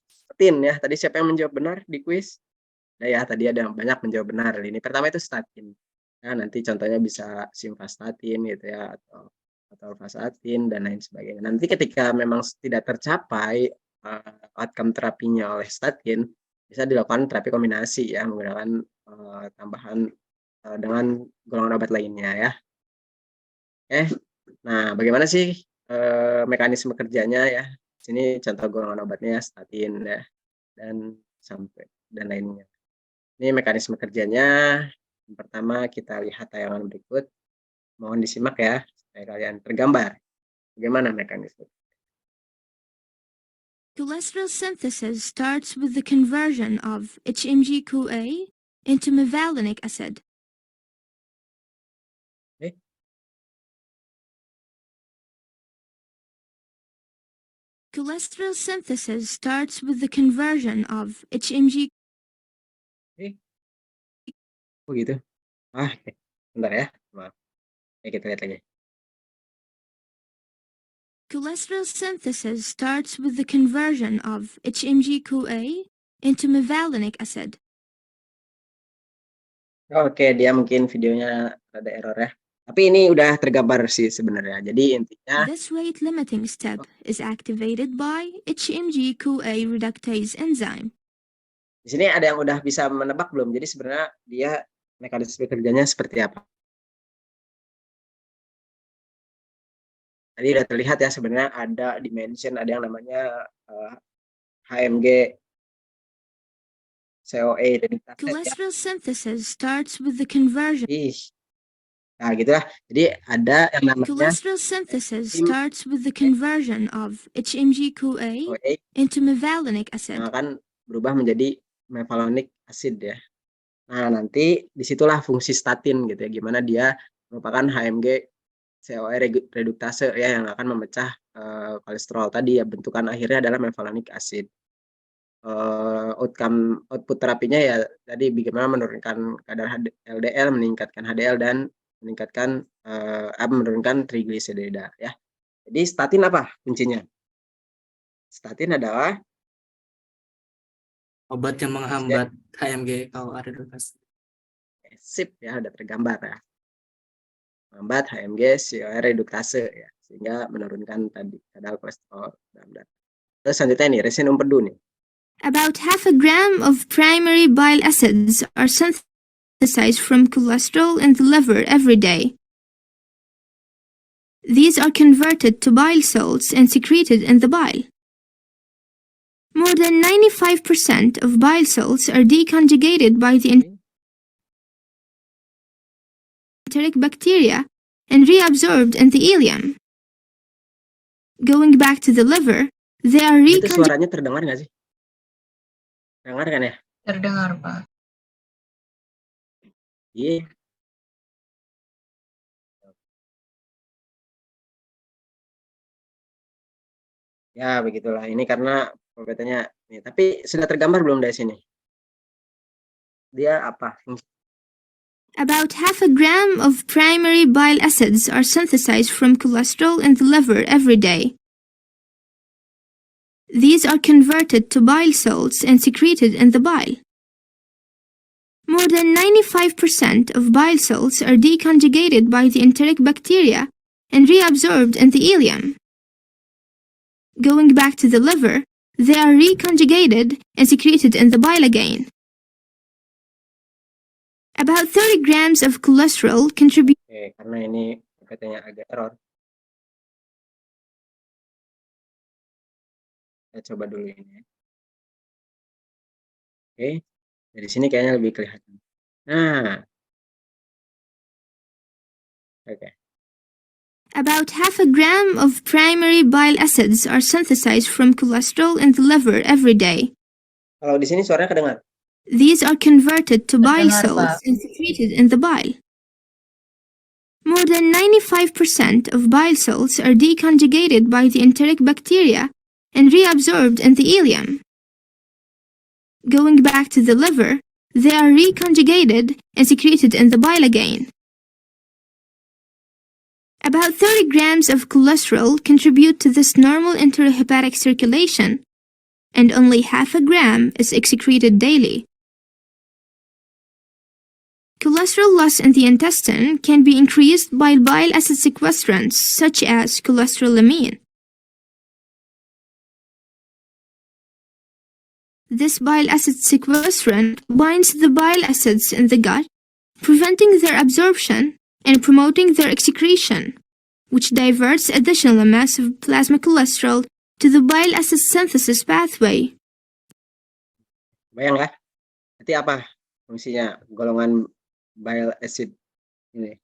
statin ya. Tadi siapa yang menjawab benar di kuis? Nah ya, tadi ada yang banyak menjawab benar. Ini pertama itu statin. Nah, nanti contohnya bisa simvastatin gitu ya, atau valsartan dan lain sebagainya. Nanti ketika memang tidak tercapai outcome terapinya oleh statin, bisa dilakukan terapi kombinasi ya, menggunakan tambahan dengan golongan obat lainnya ya. Nah bagaimana sih mekanisme kerjanya ya? Sini contoh golongan obatnya statin ya, dan sampai dan lainnya. Ini mekanisme kerjanya. Yang pertama kita lihat tayangan berikut. Mohon disimak ya supaya kalian tergambar bagaimana mekanisme. Cholesterol synthesis starts with the conversion of HMG-CoA into mevalonic acid. Cholesterol synthesis starts with the conversion of HMG. Oh gitu. Bentar ya. Maaf. Kita lihat lagi. Cholesterol synthesis starts with the conversion of HMG-CoA into mevalonic acid. Oke, dia mungkin videonya ada error ya. Tapi ini udah tergambar sih sebenarnya. Jadi intinya This rate limiting step is activated by HMG-CoA reductase enzyme. di sini ada yang udah bisa menebak belum? Jadi sebenarnya dia mekanisme kerjanya seperti apa? Tadi udah terlihat ya sebenarnya ada dimension, ada yang namanya HMG CoA reductase ya. Cholesterol synthesis starts with the conversion. Nah, gitu lah. Jadi ada yang namanya Cholesterol synthesis enzim starts with the conversion of HMG-CoA CoA into mevalonic yang acid. akan berubah menjadi mevalonic acid ya. Nah, nanti disitulah fungsi statin gitu ya, gimana dia merupakan HMG CoA reduktase ya yang akan memecah kolesterol tadi ya, bentukan akhirnya adalah mevalonic acid. Output terapinya ya tadi bagaimana menurunkan kadar LDL, meningkatkan HDL dan meningkatkan menurunkan trigliserida ya. Jadi statin apa kuncinya? Statin adalah Obat yang menghambat HMG CoA reduktase. sip ya, udah tergambar ya. Menghambat HMG CoA reduktase ya, sehingga menurunkan tadi kadar kolesterol dalam darah. Terus selanjutnya nih, resin empedu nih. About half a gram of primary bile acids are synthesized from cholesterol in the liver every day. These are converted to bile salts and secreted in the bile. More than 95% of bile salts are deconjugated by the enteric bacteria and reabsorbed in the ileum. Going back to the liver, they are Itu suaranya terdengar nggak sih? Dengar kan ya? Terdengar, Pak. Iya. Ya, begitulah. Ini karena pembuatannya nih, tapi sudah tergambar belum dari sini? Dia apa? About half a gram of primary bile acids are synthesized from cholesterol in the liver every day. These are converted to bile salts and secreted in the bile. More than 95% of bile salts are deconjugated by the enteric bacteria and reabsorbed in the ileum. Going back to the liver, they are reconjugated and secreted in the bile again. About 30 grams of cholesterol contribute. Oke, karena ini katanya agak error. Kita coba dulu ini. Oke, dari sini kayaknya lebih kelihatan. Nah, oke. About half a gram of primary bile acids are synthesized from cholesterol in the liver every day. Kalau di sini suaranya kedengar. These are converted to bile Terdengar, salts Pak. and secreted in the bile. More than 95% of bile salts are deconjugated by the enteric bacteria and reabsorbed in the ileum. Going back to the liver, they are reconjugated and secreted in the bile again. About 30 grams of cholesterol contribute to this normal intrahepatic circulation, and only half a gram is excreted daily. Cholesterol loss in the intestine can be increased by bile acid sequestrants such as cholesterolamine. This bile acid sequestrant binds the bile acids in the gut, preventing their absorption and promoting their excretion, which diverts additional amounts of plasma cholesterol to the bile acid synthesis pathway. Bayang ya? Nanti apa fungsinya golongan bile acid ini?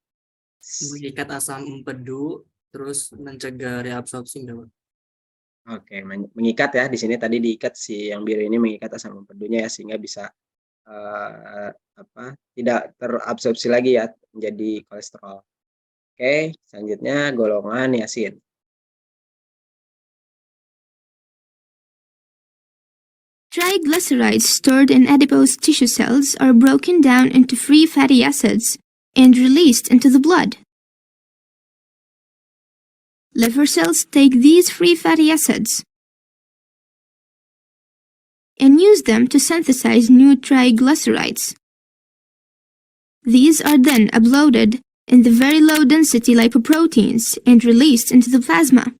Mengikat asam empedu, terus mencegah reabsorpsi, Pak. Oke, mengikat ya. Di sini tadi diikat si yang biru ini mengikat asam empedunya ya, sehingga bisa tidak terabsorpsi lagi ya menjadi kolesterol. Oke, selanjutnya golongan niacin. Triglycerides stored in adipose tissue cells are broken down into free fatty acids and released into the blood. Liver cells take these free fatty acids and use them to synthesize new triglycerides. These are then uploaded in the very low density lipoproteins and released into the plasma.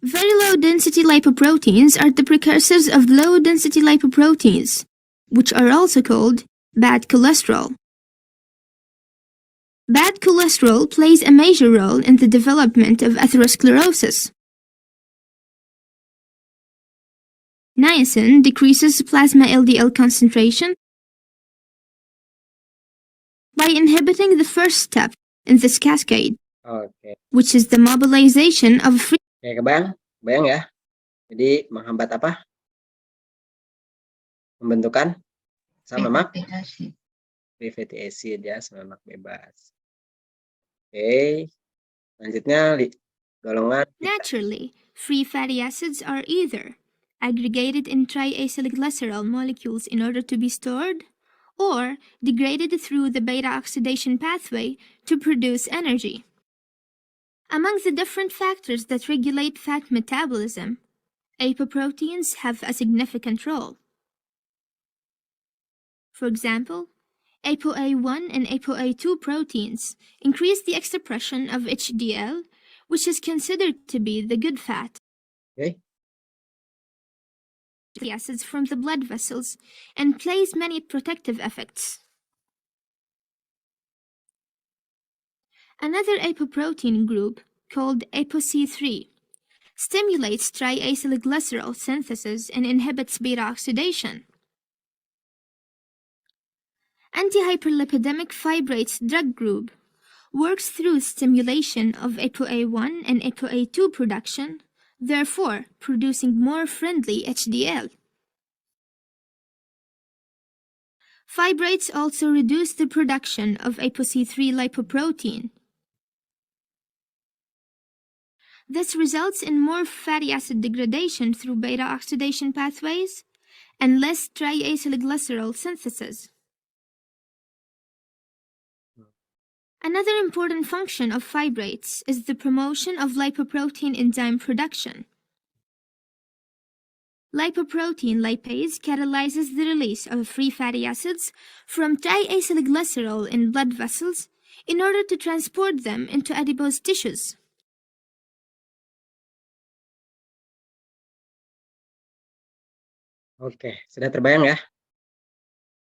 Very low density lipoproteins are the precursors of low density lipoproteins, which are also called bad cholesterol. Bad cholesterol plays a major role in the development of atherosclerosis. Niacin decreases plasma LDL concentration by inhibiting the first step in this cascade, Oke. which is the mobilization of free Oke, kebayang ya. Jadi menghambat apa? Pembentukan asam lemak free fatty acid ya, asam lemak bebas. Oke. Selanjutnya golongan Naturally, free fatty acids are either aggregated in triacylglycerol molecules in order to be stored, or degraded through the beta oxidation pathway to produce energy. Among the different factors that regulate fat metabolism, apoproteins have a significant role. For example, ApoA1 and ApoA2 proteins increase the expression of HDL, which is considered to be the good fat. Okay. The acids from the blood vessels and plays many protective effects. Another apoprotein group, called ApoC3, stimulates triacylglycerol synthesis and inhibits beta oxidation. Antihyperlipidemic fibrates drug group works through stimulation of ApoA1 and ApoA2 production, therefore producing more friendly HDL. Fibrates also reduce the production of ApoC3 lipoprotein. This results in more fatty acid degradation through beta oxidation pathways and less triacylglycerol synthesis. Another important function of fibrates is the promotion of lipoprotein enzyme production. Lipoprotein lipase catalyzes the release of free fatty acids from triacylglycerol in blood vessels in order to transport them into adipose tissues. Oke, sudah terbayang ya?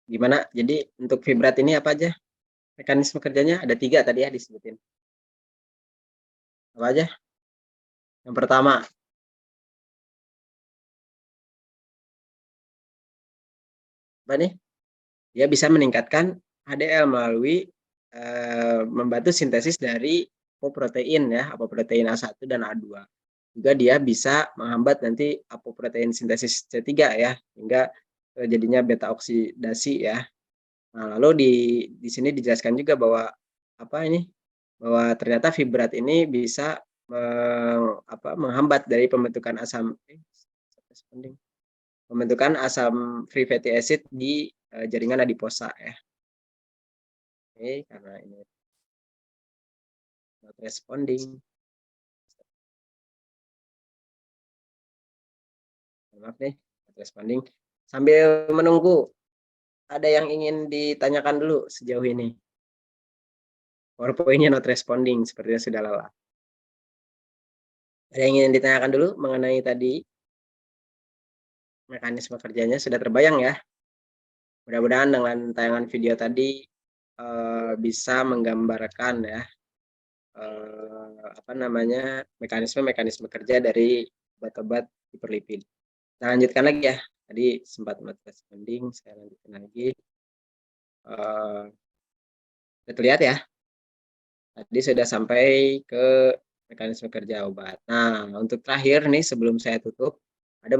Gimana? Jadi untuk fibrat ini apa aja? Mekanisme kerjanya ada 3 tadi ya disebutin. Apa aja? Yang pertama, apa nih? Dia bisa meningkatkan HDL melalui membantu sintesis dari apoprotein ya, apoprotein A1 dan A2. Juga dia bisa menghambat nanti apoprotein sintesis C3 ya, hingga jadinya beta oksidasi ya. Nah, lalu di sini dijelaskan juga bahwa bahwa ternyata fibrat ini bisa menghambat dari pembentukan asam free fatty acid di jaringan adiposa ya. Oke, karena ini not responding. Maaf nih, not responding. Sambil menunggu, ada yang ingin ditanyakan dulu sejauh ini? PowerPoint-nya not responding, sepertinya sudah lelah. Ada yang ingin ditanyakan dulu mengenai tadi mekanisme kerjanya? Sudah terbayang ya? Mudah-mudahan dengan tayangan video tadi bisa menggambarkan ya mekanisme kerja dari obat-obat hiperlipid. Nah, lanjutkan lagi ya. Tadi sempat not responding, saya lanjutkan lagi. Sudah terlihat ya? Tadi sudah sampai ke mekanisme kerja obat. Nah, untuk terakhir nih sebelum saya tutup, ada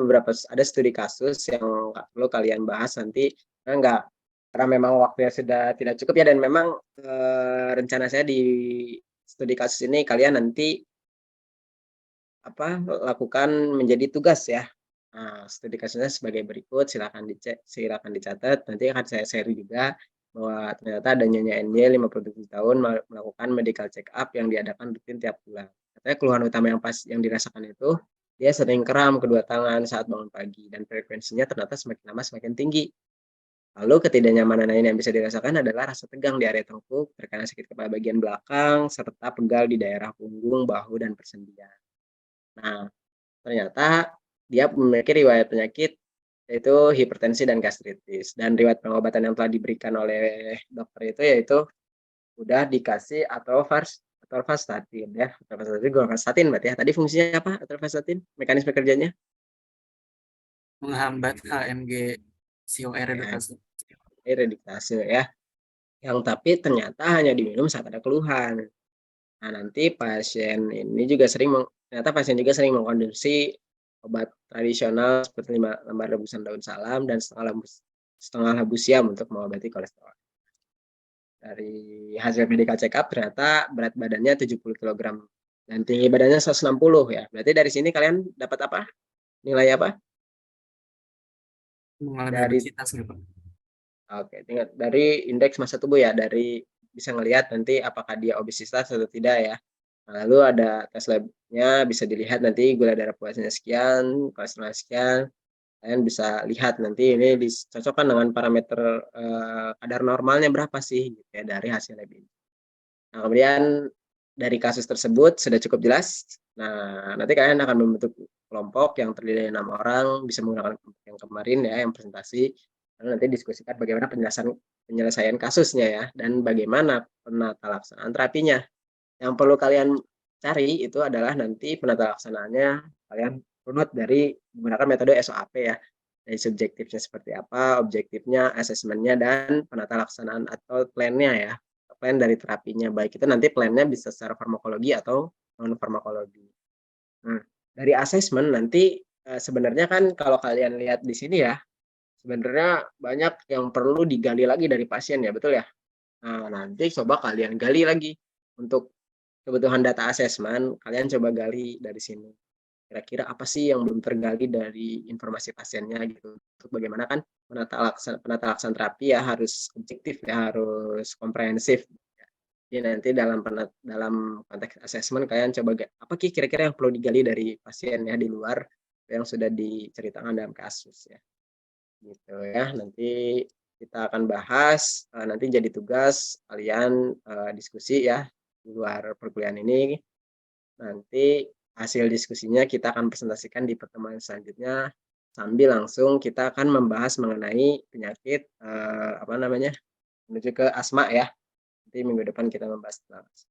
studi kasus yang perlu kalian bahas nanti. Karena memang waktunya sudah tidak cukup ya, dan memang rencana saya di studi kasus ini kalian nanti lakukan menjadi tugas ya. Nah, studi kasusnya sebagai berikut, silakan dicatat. Nanti akan saya share juga bahwa ternyata ada Nyonya NY 57 tahun melakukan medical check up yang diadakan rutin tiap bulan. Katanya keluhan utama yang dirasakan itu dia sering kram kedua tangan saat bangun pagi dan frekuensinya ternyata semakin lama semakin tinggi. Lalu ketidaknyamanan lain yang bisa dirasakan adalah rasa tegang di area tengkuk, terkena sakit kepala bagian belakang, serta pegal di daerah punggung, bahu, dan persendian. Nah, ternyata dia memiliki riwayat penyakit yaitu hipertensi dan gastritis. Dan riwayat pengobatan yang telah diberikan oleh dokter itu yaitu udah dikasih atorvastatin ya. Atorvastatin berarti ya. Tadi fungsinya apa atorvastatin? Mekanisme kerjanya? Menghambat HMG COR Ya, reduktase. reduktase ya. Yang tapi ternyata hanya diminum saat ada keluhan. Nah, nanti pasien ini juga ternyata pasien juga sering mengkonsumsi obat tradisional seperti 5 lembar rebusan daun salam dan setengah labu siam untuk mengobati kolesterol. Dari hasil medical check up ternyata berat badannya 70 kg dan tinggi badannya 160 ya. Berarti dari sini kalian dapat apa? Nilai apa? Mengalami Dari obesitas nggak, Pak? Oke, dari indeks massa tubuh ya, dari bisa ngelihat nanti apakah dia obesitas atau tidak ya. Nah, lalu ada tes labnya bisa dilihat nanti gula darah puasanya sekian, kolesterol sekian. Kalian bisa lihat nanti ini dicocokkan dengan parameter kadar normalnya berapa sih gitu ya dari hasil lab ini. Nah, kemudian dari kasus tersebut sudah cukup jelas. Nah, nanti kalian akan membentuk kelompok yang terdiri dari 6 orang, bisa menggunakan yang kemarin ya, yang presentasi. Lalu nanti diskusikan bagaimana penyelesaian kasusnya ya, dan bagaimana penata laksanaan terapinya. Yang perlu kalian cari itu adalah nanti penata laksanaannya kalian runut dari menggunakan metode SOAP ya. Dari subjektifnya seperti apa, objektifnya, asesmennya, dan penata laksanaan atau plan-nya ya. Plan dari terapinya, baik itu nanti plan-nya bisa secara farmakologi atau non farmakologi. Nah, dari asesmen nanti sebenarnya kan kalau kalian lihat di sini ya, sebenarnya banyak yang perlu digali lagi dari pasien ya, betul ya? Nah, nanti coba kalian gali lagi untuk kebutuhan data asesmen, kalian coba gali dari sini. Kira-kira apa sih yang belum tergali dari informasi pasiennya gitu. Untuk bagaimana kan penata laksanaan terapi ya harus objektif ya, harus komprehensif. Jadi nanti dalam konteks asesmen kalian coba apa kira-kira yang perlu digali dari pasiennya di luar yang sudah diceritakan dalam kasus ya. Gitu ya. Nanti kita akan bahas nanti jadi tugas kalian diskusi ya di luar perkuliahan ini. Nanti hasil diskusinya kita akan presentasikan di pertemuan selanjutnya sambil langsung kita akan membahas mengenai penyakit menuju ke asma ya. Nanti minggu depan kita membahas tentang asma.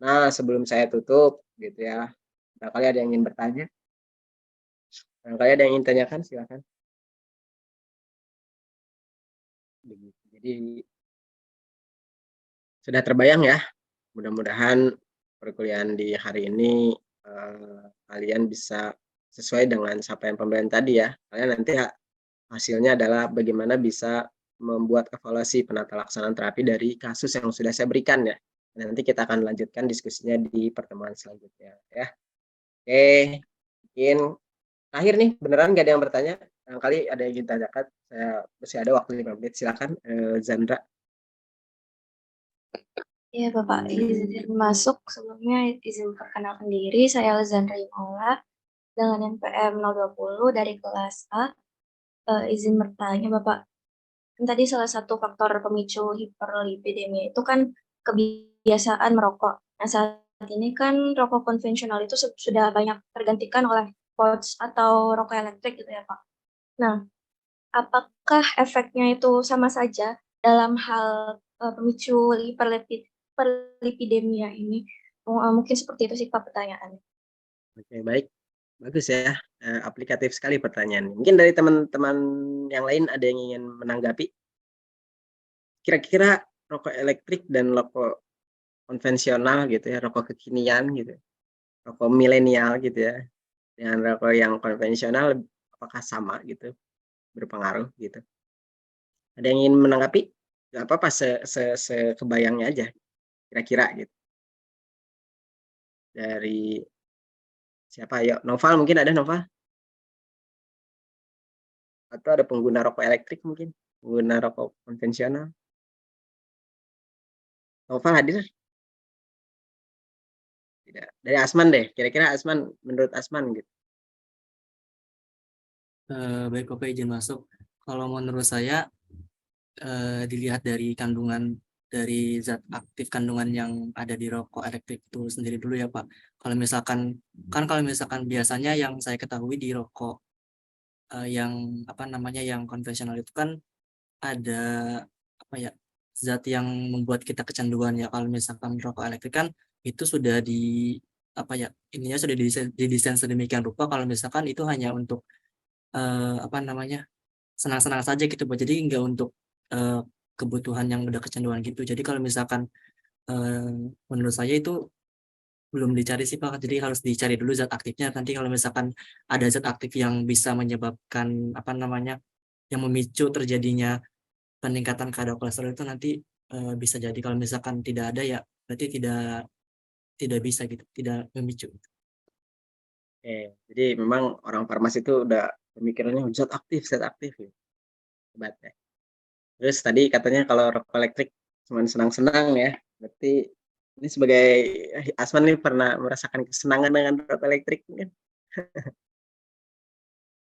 Nah, sebelum saya tutup gitu ya. Barangkali ada yang ingin bertanya? Barangkali ada yang ingin tanyakan, silakan. Jadi sudah terbayang ya. Mudah-mudahan perkuliahan di hari ini kalian bisa sesuai dengan capaian pembelajaran tadi ya. Kalian nanti hasilnya adalah bagaimana bisa membuat evaluasi penata laksanaan terapi dari kasus yang sudah saya berikan ya. Dan nanti kita akan lanjutkan diskusinya di pertemuan selanjutnya ya. Oke, mungkin akhir nih beneran nggak ada yang bertanya. Barangkali ada yang ingin tanyakan. Saya masih ada waktu 5 menit. Silakan Zandra. Ya, Bapak, izin masuk. Sebelumnya izin perkenalkan diri. Saya Alexandra Imola dengan NPM 020 dari kelas A. Izin bertanya, Bapak. Kan tadi salah satu faktor pemicu hiperlipidemia itu kan kebiasaan merokok. Nah, saat ini kan rokok konvensional itu sudah banyak tergantikan oleh pouch atau rokok elektrik gitu ya, Pak. Nah, apakah efeknya itu sama saja dalam hal pemicu hiperlipidemia ini? Mungkin seperti itu sih Pak pertanyaannya. Oke, baik. Bagus ya. Aplikatif sekali pertanyaan. Mungkin dari teman-teman yang lain ada yang ingin menanggapi? Kira-kira rokok elektrik dan rokok konvensional gitu ya, rokok kekinian gitu, rokok milenial gitu ya, dengan rokok yang konvensional apakah sama gitu, berpengaruh gitu? Ada yang ingin menanggapi? Gak apa-apa, sekebayangnya aja, kira-kira gitu. Dari siapa? Yuk, Noval mungkin ada Noval? Atau ada pengguna rokok elektrik mungkin? Pengguna rokok konvensional? Noval hadir? Tidak. Dari Asman deh, kira-kira Asman, menurut Asman gitu. Baik Bapak izin masuk. Kalau menurut saya dilihat dari kandungan dari zat aktif kandungan yang ada di rokok elektrik itu sendiri dulu ya Pak. Kalau misalkan biasanya yang saya ketahui di rokok yang apa namanya yang konvensional itu kan ada apa ya zat yang membuat kita kecanduan ya. Kalau misalkan rokok elektrik kan itu sudah di apa ya ininya sudah didesain sedemikian rupa kalau misalkan itu hanya untuk apa namanya senang-senang saja gitu Pak. Jadi nggak untuk kebutuhan yang udah kecanduan gitu. Jadi kalau misalkan menurut saya itu belum dicari sih Pak. Jadi harus dicari dulu zat aktifnya. Nanti kalau misalkan ada zat aktif yang bisa menyebabkan apa namanya yang memicu terjadinya peningkatan kadar kolesterol itu nanti bisa jadi kalau misalkan tidak ada ya berarti tidak bisa gitu, tidak memicu. Jadi memang orang farmasi itu udah pemikirannya zat aktif ya. Hebat ya. Terus tadi katanya kalau rokok elektrik cuma senang-senang ya. Berarti ini sebagai Asman nih pernah merasakan kesenangan dengan rokok elektrik kan?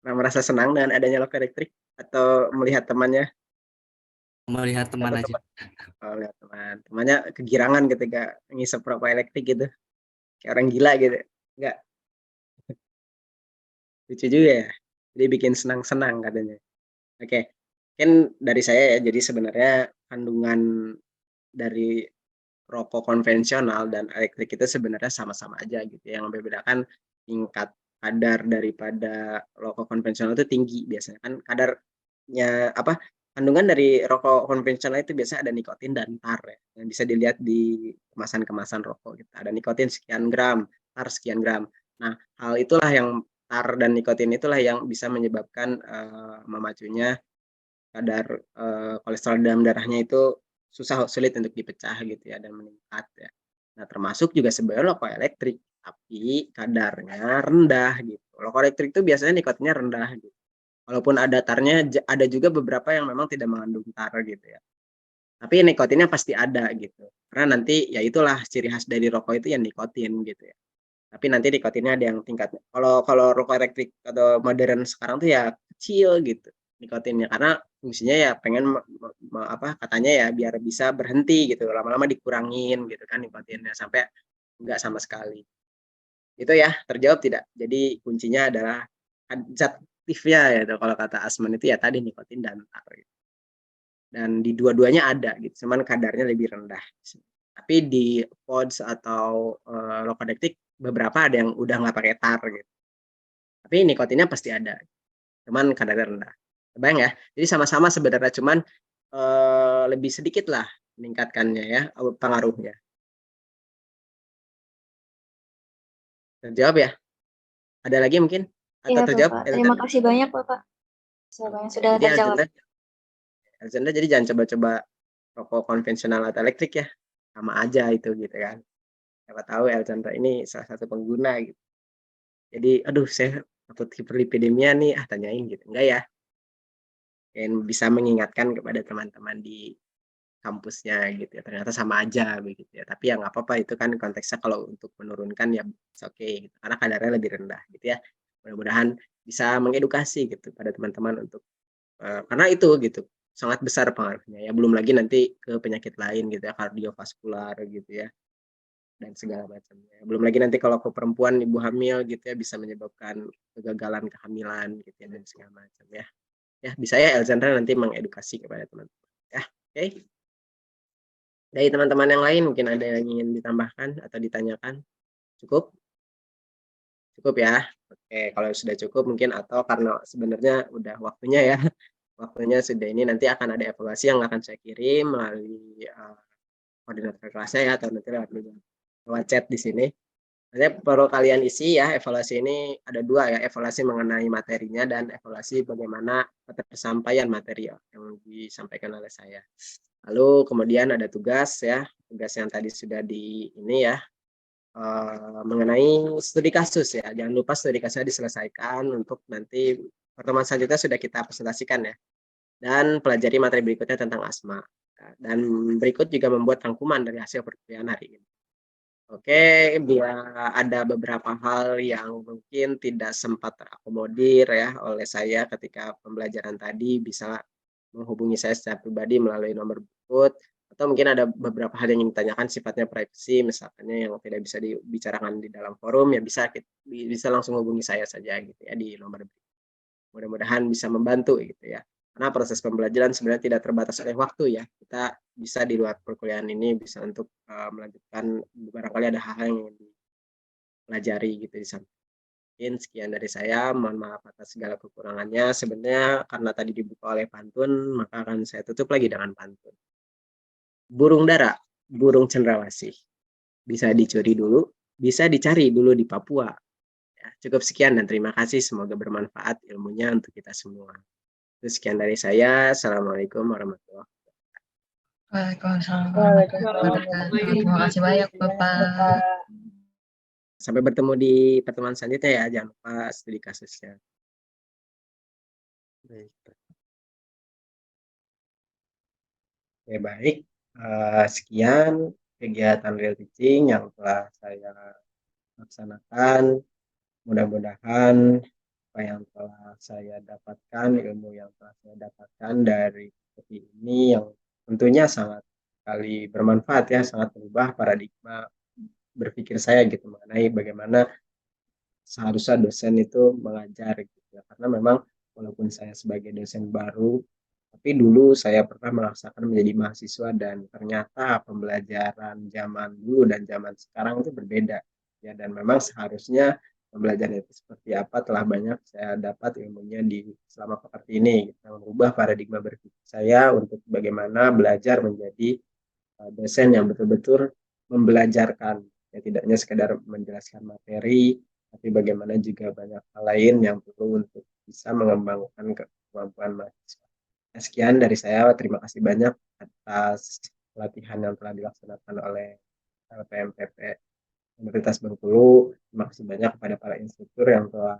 Pernah merasa senang dengan adanya rokok elektrik atau melihat temannya Melihat teman atau aja. lihat temannya kegirangan ketika ngisep rokok elektrik gitu. Kayak orang gila gitu. Enggak, lucu juga ya. Jadi bikin senang-senang katanya. Oke. Mungkin dari saya ya, jadi sebenarnya kandungan dari rokok konvensional dan elektrik itu sebenarnya sama-sama aja gitu. Yang membedakan tingkat kadar daripada rokok konvensional itu tinggi biasanya kan kadarnya apa kandungan dari rokok konvensional itu biasanya ada nikotin dan tar ya yang bisa dilihat di kemasan-kemasan rokok gitu. Ada nikotin sekian gram, tar sekian gram. Nah, hal itulah yang tar dan nikotin itulah yang bisa menyebabkan memacunya kadar kolesterol dalam darahnya itu sulit untuk dipecah gitu ya dan meningkat ya. Nah, termasuk juga sebenarnya rokok elektrik, tapi kadarnya rendah gitu. Rokok elektrik itu biasanya nikotinnya rendah gitu. Walaupun ada tarnya, ada juga beberapa yang memang tidak mengandung tar gitu ya. Tapi nikotinnya pasti ada gitu. Karena nanti ya itulah ciri khas dari rokok itu yang nikotin gitu ya. Tapi nanti nikotinnya ada yang tingkatnya. Kalau rokok elektrik atau modern sekarang tuh ya kecil gitu nikotinnya karena fungsinya ya pengen katanya ya biar bisa berhenti gitu. Lama-lama dikurangin gitu kan nikotinnya sampai enggak sama sekali. Itu ya, terjawab tidak? Jadi kuncinya adalah zat aktifnya ya kalau kata Asman itu ya tadi nikotin dan tar gitu. Dan di dua-duanya ada gitu, cuman kadarnya lebih rendah. Tapi di pods atau rokok elektrik beberapa ada yang udah nggak pakai tar gitu. Tapi nikotinnya pasti ada, cuman kadarnya rendah. Kebayang ya? Jadi sama-sama sebenarnya cuman lebih sedikit lah meningkatkannya ya pengaruhnya. Terjawab ya? Ada lagi mungkin? Atau Iya, terjawab? Bapak. Terima kasih banyak, Bapak. Sudah Jadi terjawab. Alexander jadi jangan coba-coba rokok konvensional atau elektrik ya. Sama aja itu gitu kan. Siapa tahu Alexander ini salah satu pengguna gitu. Jadi aduh saya takut hiperlipidemia nih tanyain gitu. Enggak ya. Dan bisa mengingatkan kepada teman-teman di kampusnya gitu ya. Ternyata sama aja begitu ya. Tapi ya nggak apa-apa itu kan konteksnya kalau untuk menurunkan ya oke gitu. Karena kadarnya lebih rendah gitu ya. Mudah-mudahan bisa mengedukasi gitu pada teman-teman untuk karena itu gitu sangat besar pengaruhnya ya. Belum lagi nanti ke penyakit lain gitu ya kardiovaskular gitu ya dan segala macamnya. Belum lagi nanti kalau ke perempuan ibu hamil gitu ya bisa menyebabkan kegagalan kehamilan gitu ya dan segala macam ya. Ya, bisa ya Alexandra nanti mengedukasi kepada teman-teman. Ya, oke. Dari teman-teman yang lain mungkin ada yang ingin ditambahkan atau ditanyakan? Cukup? Cukup ya. Oke, kalau sudah cukup mungkin atau karena sebenarnya udah waktunya ya. Waktunya sudah ini nanti akan ada evaluasi yang akan saya kirim melalui koordinator kelasnya ya atau nanti lewat chat di sini. Nanti perlu kalian isi ya evaluasi ini ada dua ya, evaluasi mengenai materinya dan evaluasi bagaimana ketersampaian materi yang disampaikan oleh saya. Lalu kemudian ada tugas ya, tugas yang tadi sudah di ini ya, mengenai studi kasus ya. Jangan lupa studi kasusnya diselesaikan untuk nanti pertemuan selanjutnya sudah kita presentasikan ya. Dan pelajari materi berikutnya tentang asma. Dan berikut juga membuat rangkuman dari hasil perkuliahan hari ini. Oke, biar ada beberapa hal yang mungkin tidak sempat terakomodir ya oleh saya ketika pembelajaran tadi, bisa menghubungi saya secara pribadi melalui nomor berikut, atau mungkin ada beberapa hal yang ingin ditanyakan sifatnya privasi, misalkannya yang tidak bisa dibicarakan di dalam forum, ya bisa langsung hubungi saya saja gitu ya di nomor berikut. Mudah-mudahan bisa membantu gitu ya. Karena proses pembelajaran sebenarnya tidak terbatas oleh waktu ya. Kita bisa di luar perkuliahan ini bisa untuk melanjutkan, barangkali ada hal-hal yang ingin dipelajari gitu di sana. Mungkin sekian dari saya, mohon maaf atas segala kekurangannya. Sebenarnya karena tadi dibuka oleh pantun, maka akan saya tutup lagi dengan pantun. Burung dara, burung cendrawasih. Bisa dicuri dulu, bisa dicari dulu di Papua. Ya, cukup sekian dan terima kasih. Semoga bermanfaat ilmunya untuk kita semua. Itu sekian dari saya. Assalamualaikum warahmatullahi wabarakatuh. Waalaikumsalam warahmatullahi wabarakatuh. Terima kasih banyak Bapak. Sampai bertemu di pertemuan selanjutnya ya. Jangan lupa studi kasusnya. Baik. Oke, baik. Sekian kegiatan real teaching yang telah saya laksanakan. Mudah-mudahan apa yang telah saya dapatkan, ilmu yang telah saya dapatkan dari seperti ini yang tentunya sangat sekali bermanfaat ya, sangat berubah paradigma berpikir saya gitu mengenai bagaimana seharusnya dosen itu mengajar gitu ya. Karena memang walaupun saya sebagai dosen baru, tapi dulu saya pernah merasakan menjadi mahasiswa dan ternyata pembelajaran zaman dulu dan zaman sekarang itu berbeda ya, dan memang seharusnya pembelajaran itu seperti apa telah banyak saya dapat ilmunya di selama pekerti ini gitu, mengubah paradigma berpikir saya untuk bagaimana belajar menjadi dosen yang betul-betul membelajarkan ya, tidak hanya sekedar menjelaskan materi, tapi bagaimana juga banyak hal lain yang perlu untuk bisa mengembangkan kemampuan mahasiswa. Sekian dari saya, terima kasih banyak atas pelatihan yang telah dilaksanakan oleh LPMPP Universitas Bengkulu. Terima kasih banyak kepada para instruktur yang telah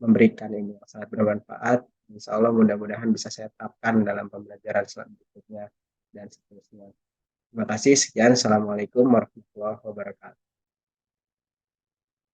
memberikan ilmu yang sangat bermanfaat. Insya Allah mudah-mudahan bisa saya terapkan dalam pembelajaran selanjutnya dan seterusnya. Terima kasih, sekian. Assalamualaikum warahmatullahi wabarakatuh.